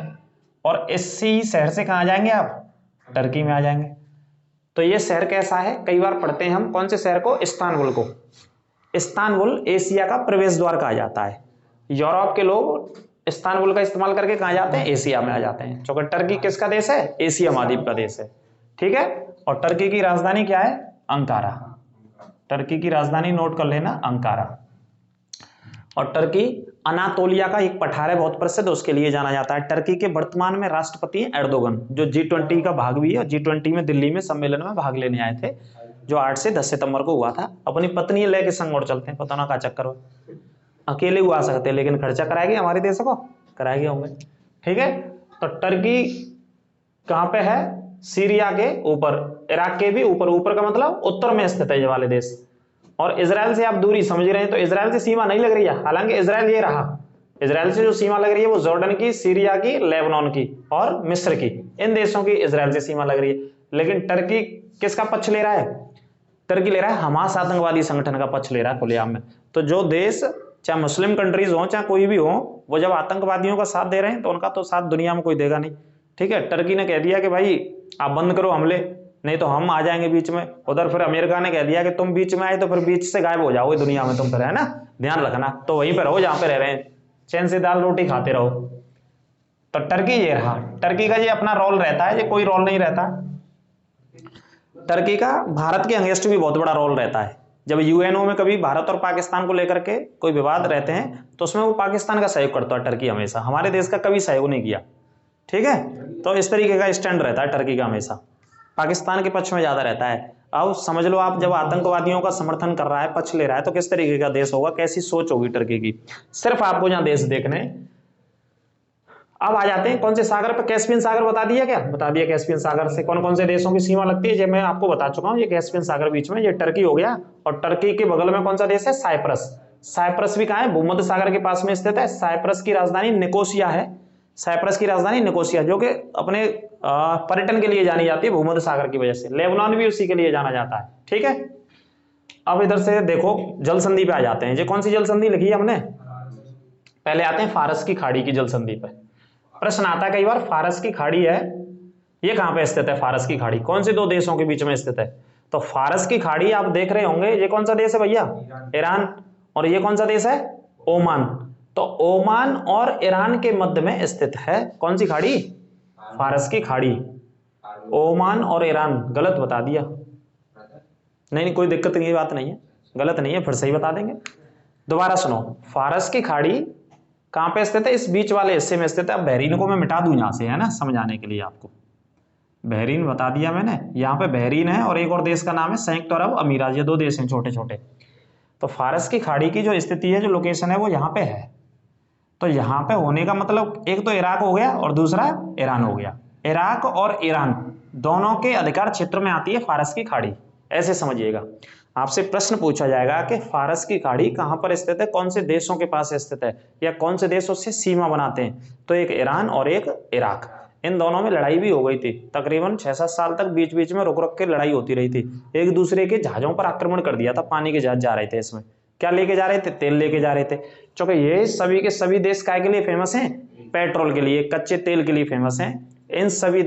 और इसी शहर से कहां जाएंगे आप, टर्की में आ जाएंगे। तो ये शहर कैसा है, कई बार पढ़ते हैं हम, कौन से शहर को, इस्तांबुल को। इस्तांबुल एशिया का प्रवेश द्वार कहा जाता है। यूरोप के लोग इस्तांबुल का इस्तेमाल करके कहां जाते हैं, एशिया में आ जाते हैं, क्योंकि टर्की किसका देश है, एशिया महाद्वीप का देश है, ठीक है। और टर्की की राजधानी क्या है, अंकारा। टर्की की राजधानी नोट कर लेना, अंकारा। और टर्की अनातोलिया का एक पठार है बहुत प्रसिद्ध, उसके लिए जाना जाता है। टर्की के वर्तमान में राष्ट्रपति एर्दोगन, जो G20 का भाग भी है। G20 में दिल्ली में सम्मेलन में भाग लेने आए थे, जो 8 से 10 सितंबर को हुआ था। अपनी पत्नी लेके संग और चलते हैं, पता ना क्या चक्कर हो, अकेले हुआ सकते हैं, लेकिन खर्चा कराएगी हमारे देश को, कराएंगे होंगे, ठीक है। तो टर्की कहां पे है, सीरिया के ऊपर, इराक के भी ऊपर, ऊपर का मतलब उत्तर में स्थित है ये वाले देश। और इजराइल से आप दूरी समझ रहे हैं, तो इजराइल से सीमा नहीं लग रही है, हालांकि इजराइल ये रहा, इजराइल से जो सीमा लग रही है वो जॉर्डन की, सीरिया की, लेबनान की और मिस्र की, इन देशों की इजराइल से सीमा लग रही है। लेकिन टर्की किसका पक्ष ले रहा है, टर्की ले रहा है हमास आतंकवादी संगठन का पक्ष ले रहा है खुलेआम में। तो जो देश चाहे मुस्लिम कंट्रीज हो चाहे कोई भी हो, वो जब आतंकवादियों का साथ दे रहे हैं तो उनका तो साथ दुनिया में कोई देगा नहीं, ठीक है। टर्की ने कह दिया कि भाई आप बंद करो हमले, नहीं तो हम आ जाएंगे बीच में। उधर फिर अमेरिका ने कह दिया कि तुम बीच में आए तो फिर बीच से गायब हो जाओगे दुनिया में तुम, फिर है ना, ध्यान रखना, तो वहीं पर रहो जहां पे रह रहे हैं, चैन से दाल रोटी खाते रहो। तो टर्की ये रहा, टर्की का ये अपना रोल रहता है, ये कोई रोल नहीं रहता। टर्की का भारत के अगेंस्ट भी बहुत बड़ा रोल रहता है। जब यूएनओ में कभी भारत और पाकिस्तान को लेकर के कोई विवाद रहते हैं तो उसमें वो पाकिस्तान का सहयोग करता है टर्की, हमेशा हमारे देश का कभी सहयोग नहीं किया, ठीक है। तो इस तरीके का स्टैंड रहता है टर्की का, हमेशा पाकिस्तान के पक्ष में ज्यादा रहता है। अब समझ लो आप, जब आतंकवादियों का समर्थन कर रहा है, पक्ष ले रहा है, तो किस तरीके का देश होगा, कैसी सोच होगी टर्की की। सिर्फ आपको जहां देश देखने। अब आ जाते हैं कौन से सागर पे, कैस्पियन सागर बता दिया क्या, बता दिया। कैस्पियन सागर से कौन कौन से देशों की सीमा लगती है ये मैं आपको बता चुका हूं। ये कैस्पियन सागर बीच में, ये टर्की हो गया। और टर्की के बगल में कौन सा देश है, साइप्रस। साइप्रस भी कहां है, भूमध्य सागर के पास में स्थित है। साइप्रस की राजधानी निकोसिया है, साइप्रस की राजधानी निकोसिया, जो कि अपने पर्यटन के लिए जानी जाती है भूमध्य सागर की वजह से। लेबनान भी उसी के लिए जाना जाता है, ठीक है। अब इधर से देखो जल संधि पे आ जाते हैं। ये कौन सी जल संधि लिखी है हमने, पहले आते हैं फारस की खाड़ी की जल संधि पे। प्रश्न आता है कई बार, फारस की खाड़ी है, ये कहां पे स्थित है, फारस की खाड़ी कौन से दो देशों के बीच में स्थित है। तो फारस की खाड़ी आप देख रहे होंगे, ये कौन सा देश है भैया, ईरान। और ये कौन सा देश है, ओमान। तो ओमान और ईरान के मध्य में स्थित है कौन सी खाड़ी, फारस की खाड़ी। ओमान और ईरान, गलत बता दिया, नहीं कोई दिक्कत की बात नहीं है, गलत नहीं है, फिर सही बता देंगे। दोबारा सुनो, फारस की खाड़ी कहां पे स्थित है, इस बीच वाले हिस्से में स्थित है। अब बहरीन को मैं मिटा दूं यहां से, है ना, समझाने के लिए आपको। बहरीन बता दिया मैंने, यहाँ पे बहरीन है और एक और देश का नाम है संयुक्त अरब अमीरात, ये दो देश हैं छोटे छोटे। तो फारस की खाड़ी की जो स्थिति है, जो लोकेशन है, वो यहाँ पे है। तो यहाँ पे होने का मतलब एक तो इराक हो गया और दूसरा ईरान हो गया। इराक और ईरान दोनों के अधिकार क्षेत्र में आती है फारस की खाड़ी, ऐसे समझिएगा। आपसे प्रश्न पूछा जाएगा कि फारस की खाड़ी कहां पर स्थित है, कौन से देशों के पास स्थित है, या कौन से देश उससे सीमा बनाते हैं। तो एक ईरान और एक इराक, इन दोनों में लड़ाई भी हो गई थी। तकरीबन 6-7 साल तक बीच बीच में रुक रुक के लड़ाई होती रही थी। एक दूसरे के जहाजों पर आक्रमण कर दिया था, पानी के जहाज जा रहे थे, इसमें क्या लेके जा रहे थे, तेल लेके जा रहे थे। क्योंकि ये सभी के सभी देश काय के लिए फेमस हैं, पेट्रोल के लिए, कच्चे तेल के लिए फेमस हैं। इन सभी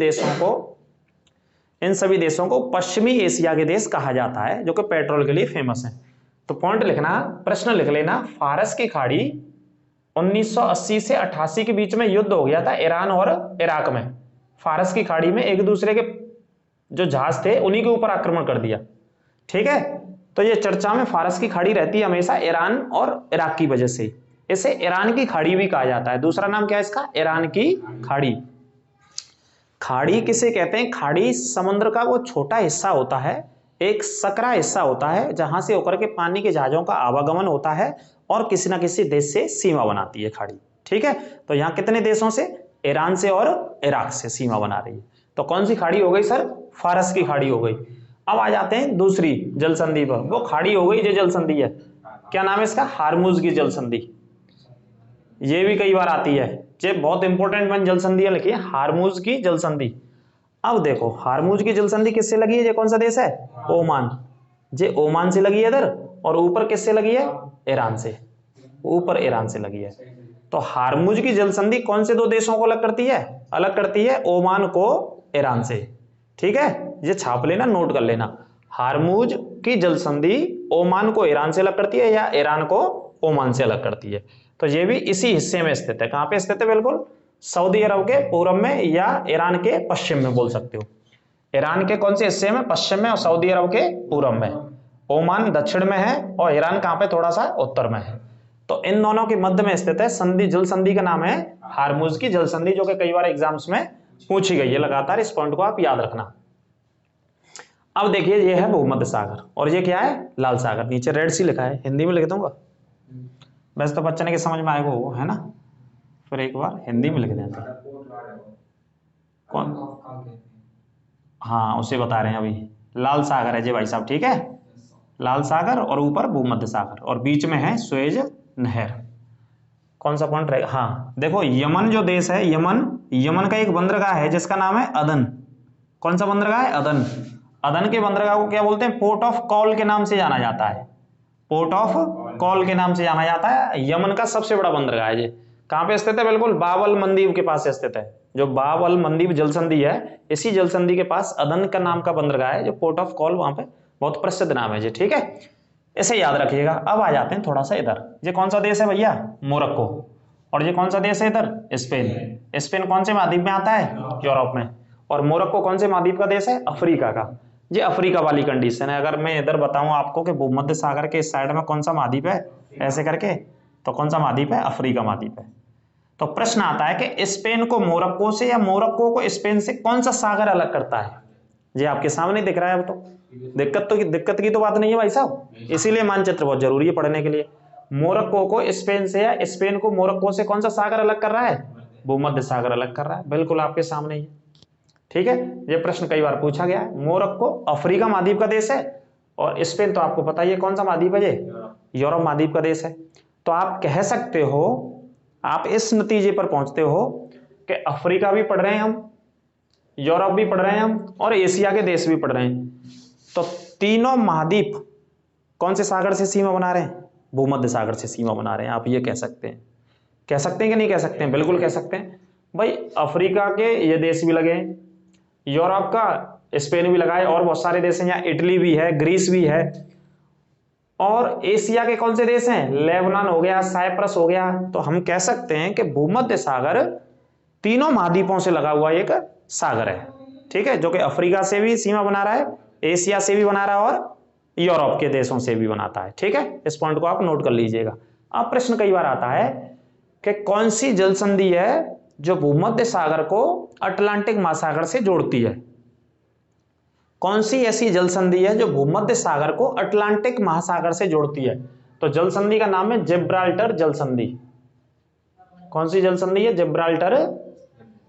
देशों को पश्चिमी एशिया के देश कहा जाता है, जो कि पेट्रोल के लिए फेमस है। तो पॉइंट लिखना, प्रश्न लिख लेना, फारस की खाड़ी 1980 से 88 के बीच में युद्ध हो गया था ईरान और इराक में। फारस की खाड़ी में एक दूसरे के जो जहाज थे उन्हीं के ऊपर आक्रमण कर दिया, ठीक है। तो ये चर्चा में फारस की खाड़ी रहती है हमेशा ईरान और इराक की वजह से, इसे ईरान की खाड़ी भी कहा जाता है। दूसरा नाम क्या है इसका? ईरान की खाड़ी। खाड़ी किसे कहते हैं? खाड़ी समुद्र का वो छोटा हिस्सा होता है, एक सकरा हिस्सा होता है जहां से होकर के पानी के जहाजों का आवागमन होता है और किसी ना किसी देश से सीमा बनाती है खाड़ी। ठीक है, तो यहाँ कितने देशों से? ईरान से और इराक से सीमा बना रही है। तो कौन सी खाड़ी हो गई सर? फारस की खाड़ी हो गई। अब आ जाते हैं दूसरी जल संधि पर। वो खाड़ी हो गई जो जल संधि है, क्या नाम है इसका? हार्मुज की जल संधि। ये भी कई बार आती है, ये बहुत इंपॉर्टेंट वन जल संधि लिखी है, हार्मुज की जल संधि। अब देखो हार्मुज की जल संधि किससे लगी है? ये कौन सा देश है? ओमान। ये ओमान से लगी है इधर, और ऊपर किससे लगी है? ईरान से, ऊपर ईरान से लगी है। तो हार्मुज की जल संधि कौन से दो देशों को अलग करती है? अलग करती है ओमान को ईरान से। ठीक है, ये छाप लेना, नोट कर लेना। हार्मुज की जल संधि ओमान को ईरान से अलग करती है या ईरान को ओमान से अलग करती है। तो ये भी इसी हिस्से में स्थित है। कहां पे स्थित है? बिल्कुल सऊदी अरब के पूर्व में या ईरान के पश्चिम में बोल सकते हो। ईरान के कौन से हिस्से में? पश्चिम में, और सऊदी अरब के पूर्व में। ओमान दक्षिण में है और ईरान कहां पे? थोड़ा सा उत्तर में है। तो इन दोनों के मध्य में स्थित है संधि। जल संधि का नाम है हार्मुज की जल संधि, जो कि कई बार एग्जाम्स में पूछी गई है लगातार। इस पॉइंट को आप याद रखना। अब देखिए ये है भूमध्य सागर, और ये क्या है? लाल सागर। नीचे रेड सी लिखा है, हिंदी में लिख दूंगा, वैसे तो बच्चे ने के समझ में आएगा वो, है ना? फिर एक बार हिंदी में लिख देते हैं। कौन? हाँ, उसे बता रहे हैं अभी। लाल सागर है जी भाई साहब, ठीक है? लाल सागर और ऊपर भूमध्य सागर, और बीच में है सुएज नहर। कौन सा पॉइंट रहेगा? हाँ देखो, यमन जो देश है, यमन का एक बंदरगाह है जिसका नाम है अदन। कौन सा बंदरगाह है? अदन। अदन के बंदरगाह को क्या बोलते हैं? पोर्ट ऑफ कॉल के नाम से जाना जाता है। पोर्ट ऑफ कॉल के नाम से जाना जाता है। यमन का सबसे बड़ा बंदरगाह है। ये कहां पे स्थित है? बिल्कुल बाबल मंदीब के पास स्थित है। जो बाबल मंदीब जल संधि है, इसी जल संधि के पास अदन का नाम का बंदरगाह है, जो पोर्ट ऑफ कॉल, वहां पे बहुत प्रसिद्ध नाम है जी। ठीक है, इसे याद रखिएगा। अब आ जाते हैं थोड़ा सा इधर। ये कौन सा देश है भैया? मोरक्को। और ये कौन सा देश है इधर? स्पेन। स्पेन कौन से महाद्वीप में आता है? यूरोप में। और मोरक्को कौन से महाद्वीप का देश है? अफ्रीका का। ये अफ्रीका वाली कंडीशन है। अगर मैं इधर बताऊं आपको कि भूमध्य सागर के इस साइड में कौन सा महाद्वीप है, ऐसे करके, तो कौन सा महाद्वीप है? अफ्रीका महाद्वीप है। तो प्रश्न आता है कि स्पेन को मोरक्को से या मोरक्को को स्पेन से कौन सा सागर अलग करता है? ये आपके सामने दिख रहा है। अब तो दिक्कत की तो बात नहीं है भाई साहब, इसीलिए मानचित्र बहुत जरूरी है पढ़ने के लिए। मोरक्को को स्पेन से या स्पेन को मोरक्को से कौन सा सागर अलग कर रहा है? भूमध्य सागर अलग कर रहा है। बिल्कुल आपके सामने ही। ठीक है, ये प्रश्न कई बार पूछा गया है। मोरक्को अफ्रीका महाद्वीप का देश है, और स्पेन तो आपको पता ही है कौन सा महाद्वीप है? ये यूरोप महाद्वीप का देश है। तो आप कह सकते हो, आप इस नतीजे पर पहुंचते हो कि अफ्रीका भी पढ़ रहे हैं हम, यूरोप भी पढ़ रहे हैं हम, और एशिया के देश भी पढ़ रहे हैं। तो तीनों महाद्वीप कौन से सागर से सीमा बना रहे हैं? भूमध्य सागर से सीमा बना रहे हैं। आप ये कह सकते हैं। कह सकते हैं कि नहीं कह सकते हैं? बिल्कुल कह सकते हैं भाई। अफ्रीका के ये देश भी लगे, यूरोप का स्पेन भी लगा है, और बहुत सारे देश हैं, यहाँ इटली भी है, ग्रीस भी है। और एशिया के कौन से देश हैं? लेबनान हो गया, साइप्रस हो गया। तो हम कह सकते हैं कि भूमध्य सागर तीनों महाद्वीपों से लगा हुआ एक सागर है। ठीक है, जो कि अफ्रीका से भी सीमा बना रहा है, एशिया से भी बना रहा है, और यूरोप के देशों से भी बनाता है। ठीक है, इस पॉइंट को आप नोट कर लीजिएगा। अब प्रश्न कई बार आता है कि कौन सी जल संधि है जो भूमध्य सागर को अटलांटिक महासागर से जोड़ती है? कौन सी ऐसी जल संधि है जो भूमध्य सागर को अटलांटिक महासागर से जोड़ती है? तो जल संधि का नाम है जिब्राल्टर जल संधि। कौन सी जल संधि है? जिब्राल्टर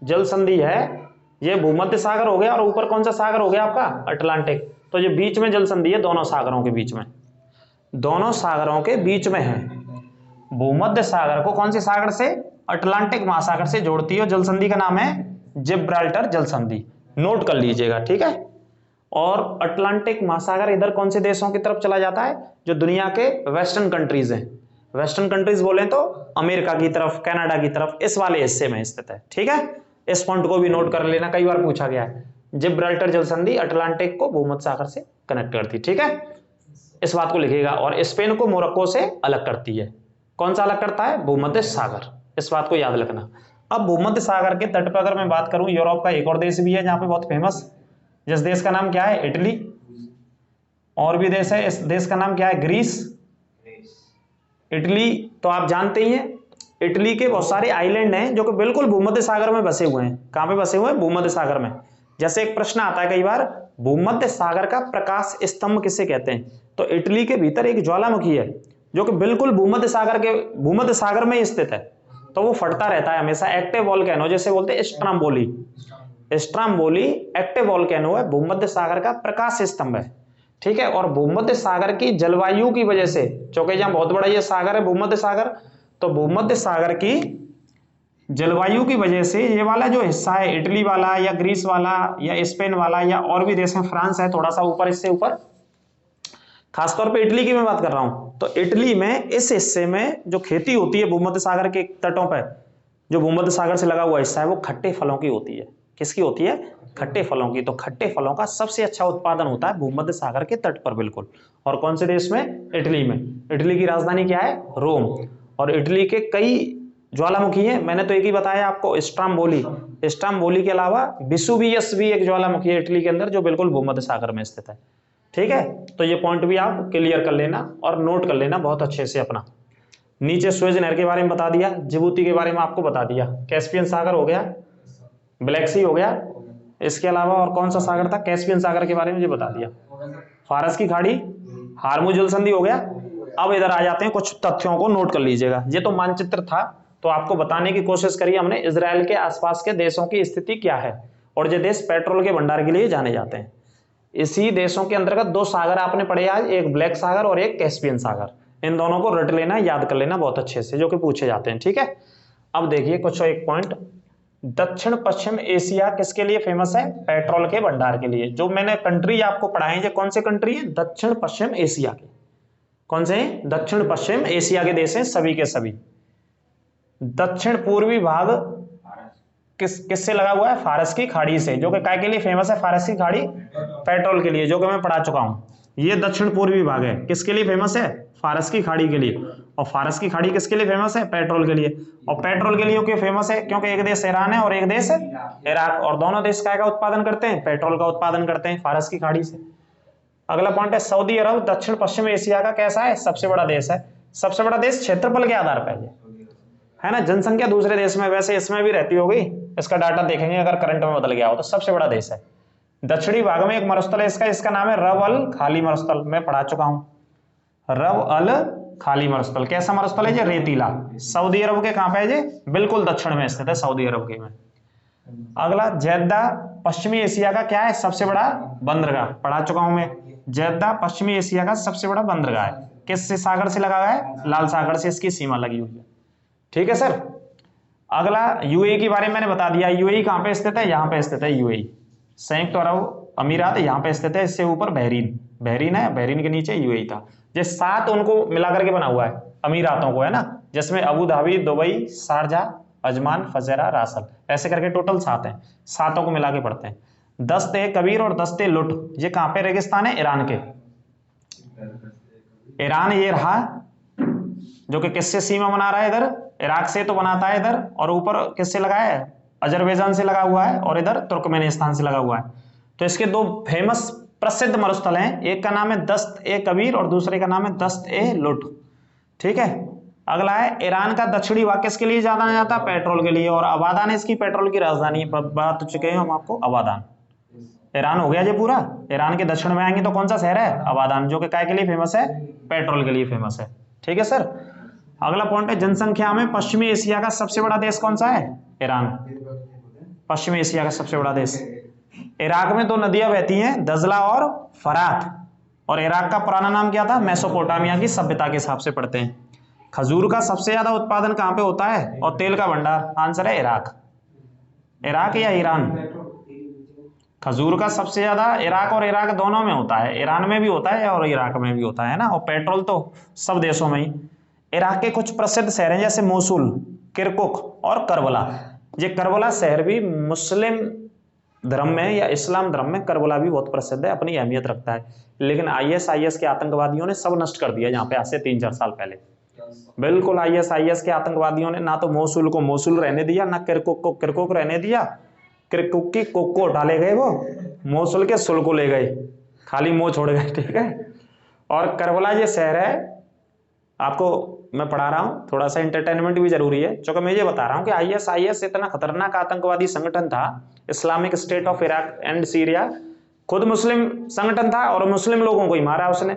जल संधि है। ये भूमध्य सागर हो गया, और ऊपर कौन सा सागर हो गया आपका? अटलांटिक। तो ये बीच में जल संधि है, दोनों सागरों के बीच में, दोनों सागरों के बीच में है। भूमध्य सागर को कौन से सागर से? अटलांटिक महासागर से जोड़ती है। जल संधि का नाम है जिब्राल्टर जल संधि। नोट कर लीजिएगा। ठीक है, और अटलांटिक महासागर इधर कौन से देशों की तरफ चला जाता है? जो दुनिया के वेस्टर्न कंट्रीज हैं। वेस्टर्न कंट्रीज बोले तो अमेरिका की तरफ, कनाडा की तरफ, इस वाले हिस्से में स्थित है। ठीक है, इस पॉइंट को भी नोट कर लेना, कई बार पूछा गया है। जिब्राल्टर जल संधि अटलांटिक को भूमध्य सागर से कनेक्ट करती। ठीक है, इस बात को लिखिएगा। और स्पेन को मोरक्को से अलग करती है। कौन सा अलग करता है? भूमध्य सागर। इस बात को याद रखना। अब भूमध्य सागर के तट पर अगर मैं बात करूं, यूरोप का एक और देश भी है जहां पे बहुत फेमस, जिस देश का नाम क्या है? इटली। और भी देश है, इस देश का नाम क्या है? ग्रीस। इटली तो आप जानते ही हैं, इटली के बहुत सारे आइलैंड हैं जो कि बिल्कुल भूमध्य सागर में बसे हुए हैं। कहां पे बसे हुए हैं? भूमध्य सागर में। जैसे एक प्रश्न आता है कई बार, भूमध्य सागर का प्रकाश स्तंभ किसे कहते हैं? तो इटली के भीतर एक ज्वालामुखी है जो कि बिल्कुल भूमध्य सागर में स्थित है, तो वो फटता रहता है हमेशा। एक्टिव वोल्केनो जैसे बोलते हैं, स्ट्राम्बोली। स्ट्राम्बोली एक्टिव वोल्केनो है, भूमध्य सागर का प्रकाश स्तंभ है। ठीक है, और भूमध्य सागर की जलवायु की वजह से, क्योंकि जहां बहुत बड़ा ये सागर है भूमध्य सागर, तो भूमध्य सागर की जलवायु की वजह से ये वाला जो हिस्सा है, इटली वाला या ग्रीस वाला या स्पेन वाला या और भी देश में, फ्रांस है थोड़ा सा ऊपर, इससे ऊपर, खासतौर पे इटली की मैं बात कर रहा हूं, तो इटली में इस हिस्से में जो खेती होती है भूमध्य सागर के तटों पर, जो भूमध्य सागर से लगा हुआ हिस्सा है, वो खट्टे फलों की होती है। किसकी होती है? खट्टे फलों की। तो खट्टे फलों का सबसे अच्छा उत्पादन होता है भूमध्य सागर के तट पर, बिल्कुल। और कौन से देश में? इटली में। इटली की राजधानी क्या है? रोम। और इटली के कई ज्वालामुखी है, मैंने तो एक ही बताया आपको, स्ट्राम्बोली। स्ट्राम्बोली के अलावा विसुवियस भी एक ज्वालामुखी है इटली के अंदर, जो बिल्कुल भूमध्य सागर में स्थित है। ठीक है, तो ये पॉइंट भी आप क्लियर कर लेना और नोट कर लेना बहुत अच्छे से अपना। नीचे स्वेज नहर के बारे में बता दिया, जिबूती के बारे में आपको बता दिया, कैस्पियन सागर हो गया, ब्लैक सी हो गया, इसके अलावा और कौन सा सागर था? कैस्पियन सागर के बारे में ये बता दिया, फारस की खाड़ी, हार्मुज जल संधि हो गया। अब इधर आ जाते हैं, कुछ तथ्यों को नोट कर लीजिएगा। ये तो मानचित्र था, तो आपको बताने की कोशिश करी हमने इजराइल के आसपास के देशों की स्थिति क्या है, और ये देश पेट्रोल के भंडार के लिए जाने जाते हैं। इसी देशों के अंतर्गत दो सागर आपने पढ़े आज, एक ब्लैक सागर और एक कैस्पियन सागर। इन दोनों को रट लेना, याद कर लेना बहुत अच्छे से, जो कि पूछे जाते हैं। ठीक है, अब देखिए कुछ एक पॉइंट। दक्षिण पश्चिम एशिया किसके लिए फेमस है? पेट्रोल के भंडार के लिए। जो मैंने कंट्री आपको पढ़ाए हैं, कौन से कंट्री है? दक्षिण पश्चिम एशिया के। कौन से हैं? दक्षिण पश्चिम एशिया के देश हैं सभी के सभी। दक्षिण पूर्वी भाग किससे लगा हुआ है? फारस की खाड़ी से। जो कि काय के लिए फेमस है? फारस की खाड़ी पेट्रोल के लिए, जो कि मैं पढ़ा चुका हूं। ये दक्षिण पूर्वी भाग है, किसके लिए फेमस है? फारस की खाड़ी के लिए। और फारस की खाड़ी किसके लिए फेमस है? पेट्रोल के लिए। और पेट्रोल के लिए क्यों फेमस है? क्योंकि एक देश ईरान है और एक देश इराक, और दोनों देश काय का उत्पादन करते हैं? पेट्रोल का उत्पादन करते हैं फारस की खाड़ी से। अगला पॉइंट है, सऊदी अरब दक्षिण पश्चिम एशिया का कैसा है? सबसे बड़ा देश है। सबसे बड़ा देश क्षेत्रफल के आधार पर है ना, जनसंख्या दूसरे देश में वैसे इसमें भी रहती होगी, इसका डाटा देखेंगे अगर करंट में बदल गया हो तो। सबसे बड़ा देश है। दक्षिणी भाग में एक मरुस्थल है इसका नाम है रब अल खाली मरुस्थल, मैं पढ़ा चुका हूं। रब अल खाली मरुस्थल कैसा मरुस्थल है? ये रेतीला। सऊदी अरब के कहां पे है? ये बिल्कुल दक्षिण में स्थित है, सऊदी अरब के में। अगला, जेद्दा पश्चिमी एशिया का क्या है? सबसे बड़ा बंदरगाह, पढ़ा चुका हूं मैं। जेद्दा पश्चिमी एशिया का सबसे बड़ा बंदरगाह है। किस सागर से लगा हुआ है? लाल सागर से इसकी सीमा लगी हुई है। ठीक है सर। अगला, यूएई के बारे में मैंने बता दिया। यूएई कहां पे स्थित है? यहां पे स्थित है यूएई, संयुक्त अरब अमीरात, यहां पे स्थित है। इससे ऊपर बहरीन है, बहरीन के नीचे यूएई था। ये 7 उनको मिलाकर के बना हुआ है अमीरातों को, है ना, जिसमें Abu Dhabi, Dubai, Sharjah, Ajman, Fujairah, Ras al, ऐसे करके टोटल 7 हैं। 7 को मिला के पढ़ते हैं। दस्ते कबीर और दस्ते लुट, ये कहां पे रेगिस्तान है? ईरान के। ईरान ये रहा, जो कि किससे सीमा बना रहा है? इधर इराक से तो बनाता है इधर, और ऊपर किससे लगा है? अजरबैजान से लगा हुआ है, और इधर तुर्कमेनिस्तान से लगा हुआ है। तो इसके 2 फेमस प्रसिद्ध मरुस्थल हैं, एक का नाम है दस्त ए कबीर और दूसरे का नाम है दस्त ए लुट। ठीक है। अगला है, ईरान का दक्षिणी भाग किसके लिए जाना जाता है? पेट्रोल के लिए, और अबादान इसकी पेट्रोल की राजधानी, बता चुके हैं हम आपको, अबादान। ईरान हो गया ये पूरा। ईरान के दक्षिण में आएंगे तो कौन सा शहर है? अबादान, जो कि काय के लिए फेमस है? पेट्रोल के लिए फेमस है। ठीक है सर। अगला पॉइंट है, जनसंख्या में पश्चिमी एशिया का सबसे बड़ा देश कौन सा है? ईरान। पश्चिमी एशिया का सबसे बड़ा देश। इराक में 2 नदियां बहती हैं, दजला और फरात, और इराक का पुराना नाम क्या था? मेसोपोटामिया की सभ्यता के हिसाब से पढ़ते हैं। खजूर का सबसे ज्यादा उत्पादन कहां पे होता है? और तेल का भंडार? आंसर है इराक। इराक या ईरान? खजूर का सबसे ज्यादा इराक और इराक दोनों में होता है, ईरान में भी होता है और इराक में भी होता है ना। और पेट्रोल तो सब देशों में ही। इराक के कुछ प्रसिद्ध शहर हैं जैसे मोसुल, किरकुक और करबला। ये करबला शहर भी मुस्लिम धर्म में या इस्लाम धर्म में करबला भी बहुत प्रसिद्ध है, अपनी अहमियत रखता है। लेकिन आईएस के आतंकवादियों ने सब नष्ट कर दिया यहाँ पे, आज से 3-4 साल पहले। बिल्कुल आईएस के आतंकवादियों ने ना तो मोसुल को मोसुल रहने दिया, ना किरकुक को किरकुक रहने दिया। किरकुक की कुक को उठा ले गए, वो मोसुल के सुल को ले गए। खाली मुंह छोड़ गए, ठीक है। और करबला ये शहर है, आपको मैं पढ़ा रहा हूँ, थोड़ा सा इंटरटेनमेंट भी जरूरी है, क्योंकि मैं ये बता रहा हूँ कि ISIS इतना खतरनाक आतंकवादी संगठन था, Islamic state of Iraq and Syria, खुद मुस्लिम संगठन था और मुस्लिम लोगों को ही मारा उसने।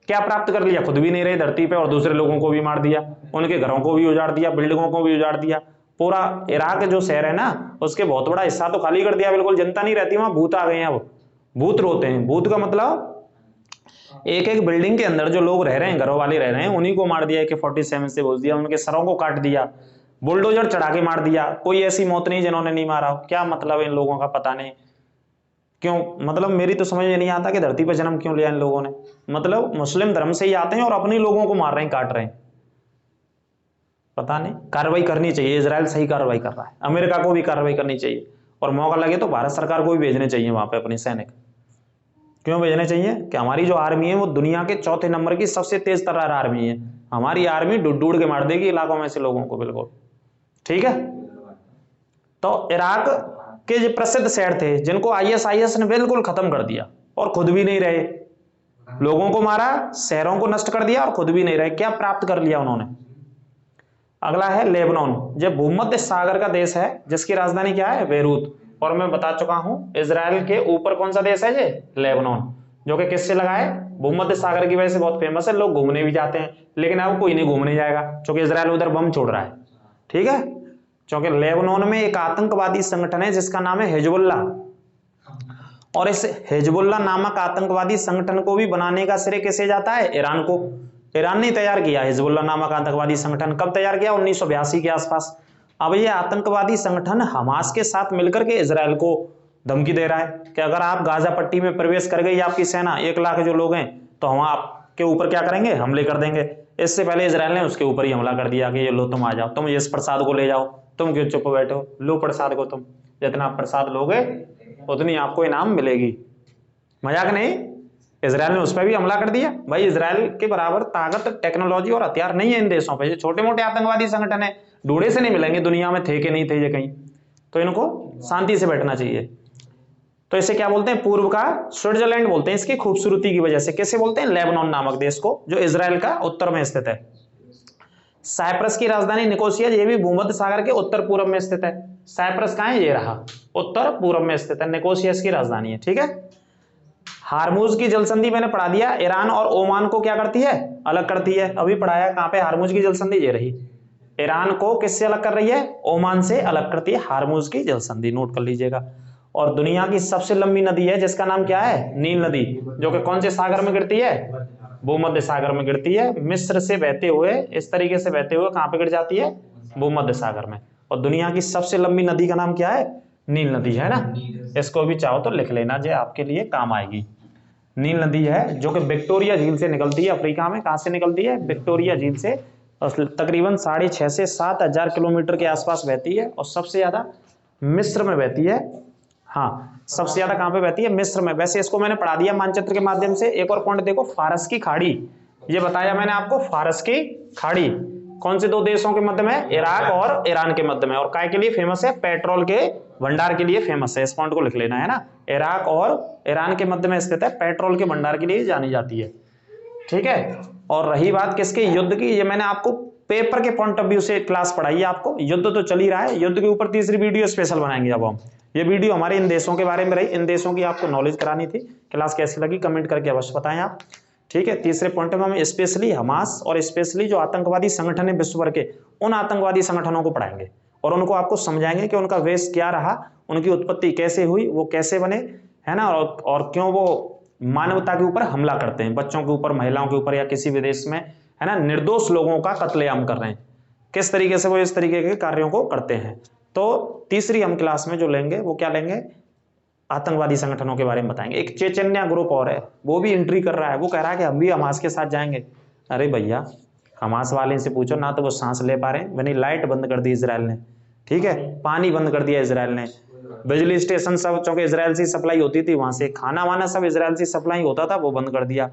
क्या प्राप्त कर लिया? खुद भी नहीं रहे धरती पे और दूसरे लोगों को भी मार दिया, उनके घरों को भी उजाड़ दिया, बिल्डिंगों को भी उजाड़ दिया। पूरा इराक जो शहर है ना, उसके बहुत बड़ा हिस्सा तो खाली कर दिया, बिल्कुल जनता नहीं रहती वहां, भूत आ गए हैं। अब भूत रोते हैं। भूत का मतलब एक एक बिल्डिंग के अंदर जो लोग रह रहे हैं, घरों वाले रह रहे हैं, उन्हीं को मार दिया, AK-47 से बोल दिया, उनके सरों को काट दिया, बुलडोजर चढ़ा के मार दिया। कोई ऐसी मौत नहीं जिन्होंने नहीं मारा। क्या मतलब है इन लोगों का, पता नहीं क्यों, मतलब मेरी तो समझ में नहीं आता कि धरती पर जन्म क्यों लिया इन लोगों ने। मतलब मुस्लिम धर्म से ही आते हैं और अपने लोगों को मार रहे हैं, काट रहे हैं, पता नहीं। कार्रवाई करनी चाहिए, इजराइल सही कार्रवाई कर रहा है, अमेरिका को भी कार्रवाई करनी चाहिए, और मौका लगे तो भारत सरकार को भी भेजने चाहिए वहां पे अपने सैनिक। क्यों भेजने चाहिए? कि हमारी जो आर्मी है वो दुनिया के चौथे नंबर की सबसे तेज तर्रार आर्मी है। हमारी आर्मी ढूंढ के मार देगी इलाकों में से लोगों को, बिल्कुल, ठीक है। तो इराक के जो प्रसिद्ध शहर थे जिनको ISIS ने बिल्कुल खत्म कर दिया, और खुद भी नहीं रहे, लोगों को मारा, शहरों को नष्ट कर दिया और खुद भी नहीं रहे। क्या प्राप्त कर लिया उन्होंने? अगला है लेबनान, जो भूमध्य सागर का देश है, जिसकी राजधानी क्या है? बेरूत। और मैं बता चुका हूं इजराइल के ऊपर कौन सा देश है? ये लेबनान, जो कि किससे लगा है? भूमध्य सागर की वजह से बहुत फेमस है, लोग घूमने भी जाते हैं, लेकिन अब कोई नहीं घूमने जाएगा क्योंकि इजराइल उधर बम छोड़ रहा है, ठीक है। क्योंकि लेबनान में एक आतंकवादी संगठन है जिसका नाम है हिजबुल्लाह, और इस हिजबुल्लाह नामक आतंकवादी संगठन को भी बनाने का श्रेय किसे जाता है? ईरान को। ईरान ने तैयार किया हिजबुल्लाह नामक आतंकवादी संगठन। कब तैयार किया? 1982 के आसपास। अब ये आतंकवादी संगठन हमास के साथ मिलकर के इजराइल को धमकी दे रहा है कि अगर आप गाजा पट्टी में प्रवेश कर गई आपकी सेना, 1 लाख जो लोग हैं, तो हम आपके ऊपर क्या करेंगे? हमले कर देंगे। इससे पहले इजराइल ने उसके ऊपर ही हमला कर दिया कि ये लो तुम आ जाओ, तुम यश प्रसाद को ले जाओ, तुम क्यों चुप बैठे हो, लो प्रसाद को, तुम जितना प्रसाद लोगे उतनी आपको इनाम मिलेगी। मजाक नहीं, इजराइल ने उस पर भी हमला कर दिया। भाई इजराइल के बराबर ताकत, टेक्नोलॉजी और हथियार नहीं है इन देशों पे। ये छोटे मोटे आतंकवादी संगठन है, ढूंढे से नहीं मिलेंगे दुनिया में, थे कि नहीं थे ये कहीं, तो इनको शांति से बैठना चाहिए। तो इसे क्या बोलते हैं? पूर्व का स्विट्जरलैंड बोलते हैं इसकी खूबसूरती की वजह से। कैसे बोलते हैं? लेबनान नामक देश को, जो इजराइल का उत्तर में स्थित है। साइप्रस की राजधानी निकोसिया, ये भी भूमध्य सागर के उत्तर पूर्व में स्थित है। साइप्रस कहां है? ये रहा, उत्तर पूर्व में स्थित है, निकोसिया इसकी राजधानी है, ठीक है। हार्मुज की जलसंधि मैंने पढ़ा दिया, ईरान और ओमान को क्या करती है? अलग करती है। अभी पढ़ाया कहां पे? हार्मुज की जलसंधि ये रही। ईरान को किससे अलग कर रही है? ओमान से अलग करती है, हार्मुज की जलसंधि, नोट कर लीजिएगा। और दुनिया की सबसे लंबी नदी है जिसका नाम क्या है? नील नदी, जो कि कौन से सागर में गिरती है? भूमध्य सागर में गिरती है। मिस्र से बहते हुए, इस तरीके से बहते हुए कहां पे गिर जाती है? भूमध्य सागर में। और दुनिया की सबसे लंबी नदी का नाम क्या है? नील नदी, है ना। इसको भी चाहो तो लिख लेना, जो आपके लिए काम आएगी। नील नदी है जो कि विक्टोरिया झील से निकलती है अफ्रीका में। कहां से निकलती है? विक्टोरिया झील से। तकरीबन 6,500 से 7,000 किलोमीटर के आसपास बहती है, और सबसे ज्यादा मिस्र में बहती है। हाँ, सबसे ज्यादा कहां पे बहती है? मिस्र में। वैसे इसको मैंने पढ़ा दिया मानचित्र के माध्यम से। एक और पॉइंट देखो, फारस की खाड़ी, ये बताया मैंने आपको। फारस की खाड़ी कौन से 2 देशों के मध्य में? इराक और ईरान के मध्य में। और काय के लिए फेमस है? पेट्रोल के भंडार के लिए फेमस है। इस पॉइंट को लिख लेना, है ना। इराक और ईरान के मध्य में स्थित है, पेट्रोल के भंडार के लिए जानी जाती है, ठीक है। और रही बात किसके? युद्ध की, ये मैंने आपको पेपर के पॉइंट ऑफ व्यू से क्लास पढ़ाई है आपको। युद्ध तो चल ही रहा है, युद्ध के ऊपर तीसरी वीडियो स्पेशल बनाएंगे अब हम। ये वीडियो हमारे इन देशों के बारे में रही, इन देशों की आपको नॉलेज करानी थी। क्लास कैसी लगी कमेंट करके अवश्य बताएं आप, ठीक है। तीसरे पॉइंट में हम स्पेशली हमास और स्पेशली जो आतंकवादी संगठन है विश्व भर के, उन आतंकवादी संगठनों को पढ़ाएंगे और उनको आपको समझाएंगे कि उनका वेश क्या रहा, उनकी उत्पत्ति कैसे हुई, वो कैसे बने, है ना, और क्यों वो मानवता के ऊपर हमला करते हैं, बच्चों के ऊपर, महिलाओं के ऊपर, या किसी भी देश में, है ना, निर्दोष लोगों का कत्लेआम कर रहे हैं, किस तरीके से वो इस तरीके के कार्यों को करते हैं। तो तीसरी हम क्लास में जो लेंगे वो क्या लेंगे? आतंकवादी संगठनों के बारे में बताएंगे। एक चेचन्या ग्रुप और है, वो भी एंट्री कर रहा है, वो कह रहा है कि हम भी हमास के साथ जाएंगे। अरे भैया, हमास वाले से पूछो ना, तो वो सांस ले पा रहे हैं। बनी लाइट बंद कर दी इजराइल ने, ठीक है, पानी बंद कर दिया इजराइल ने, बिजली स्टेशन सब, चूंकि इजराइल से सप्लाई होती थी, वहां से खाना वाना सब इजराइल से सप्लाई होता था, वो बंद कर दिया।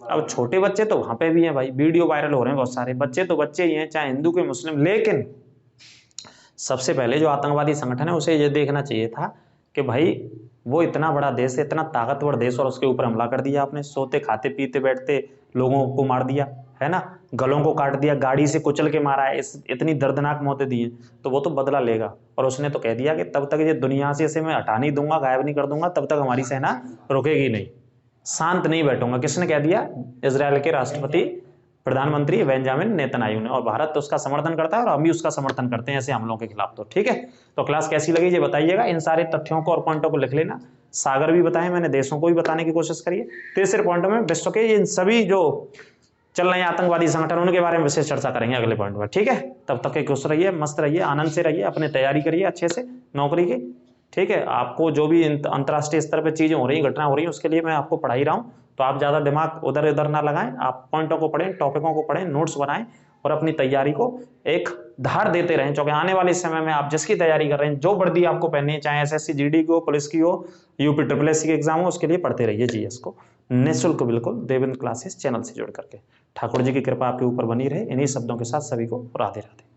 अब छोटे बच्चे तो वहां पे भी हैं भाई, वीडियो वायरल हो रहे हैं बहुत सारे। बच्चे तो बच्चे ही हैं, चाहे हिंदू के मुस्लिम। लेकिन सबसे पहले जो आतंकवादी संगठन है उसे ये देखना चाहिए था कि भाई वो इतना बड़ा देश है, इतना ताकतवर देश, और उसके ऊपर हमला कर दिया आपने। सोते खाते पीते बैठते लोगों को मार दिया है ना, गलों को काट दिया, गाड़ी से कुचल के मारा है, इतनी दर्दनाक मौतें दी हैं, तो वो तो बदला लेगा। और उसने तो कह दिया कि तब तक ये दुनिया से इसे मैं हटा नहीं दूंगा, गायब नहीं कर दूंगा, तब तक हमारी सेना रुकेगी नहीं, शांत नहीं बैठूंगा। किसने कह दिया? इजराइल के राष्ट्रपति प्रधानमंत्री बेंजामिन नेतन्याहू ने। और भारत तो उसका समर्थन करता है और हम भी उसका समर्थन करते हैं ऐसे हमलों के खिलाफ। तो ठीक है, तो क्लास कैसी लगी ये बताइएगा, इन सारे तथ्यों को और पॉइंटों को लिख लेना। सागर भी बताए मैंने, देशों को भी बताने की कोशिश करिए। तीसरे पॉइंट में विश्व के इन सभी जो चल रहे हैं आतंकवादी संगठन, उनके बारे में विशेष चर्चा करेंगे अगले पॉइंट में। ठीक है, तब तक के खुश रहिए, मस्त रहिए, आनंद से रहिए, अपनी तैयारी करिए अच्छे से नौकरी की। ठीक है, आपको जो भी अंतर्राष्ट्रीय स्तर पर चीजें हो रही, घटना हो रही है, उसके लिए मैं आपको पढ़ा ही रहा हूँ, तो आप ज्यादा दिमाग उधर इधर ना लगाएं, आप पॉइंटों को पढ़ें, टॉपिकों को पढ़ें, नोट्स बनाएं और अपनी तैयारी को एक धार देते रहें, क्योंकि आने वाले समय में आप जिसकी तैयारी कर रहे हैं, जो वर्दी आपको पहननी है, चाहे एसएससी जीडी की हो, पुलिस की हो, यूपी ट्रिपल एससी की एग्जाम हो, उसके लिए पढ़ते रहिए जीएस को निःशुल्क, बिल्कुल देवेंद्र क्लासेस चैनल से जुड़ करके। ठाकुर जी की कृपा आपके ऊपर बनी रहे। इन्हीं शब्दों के साथ सभी को राधे राधे।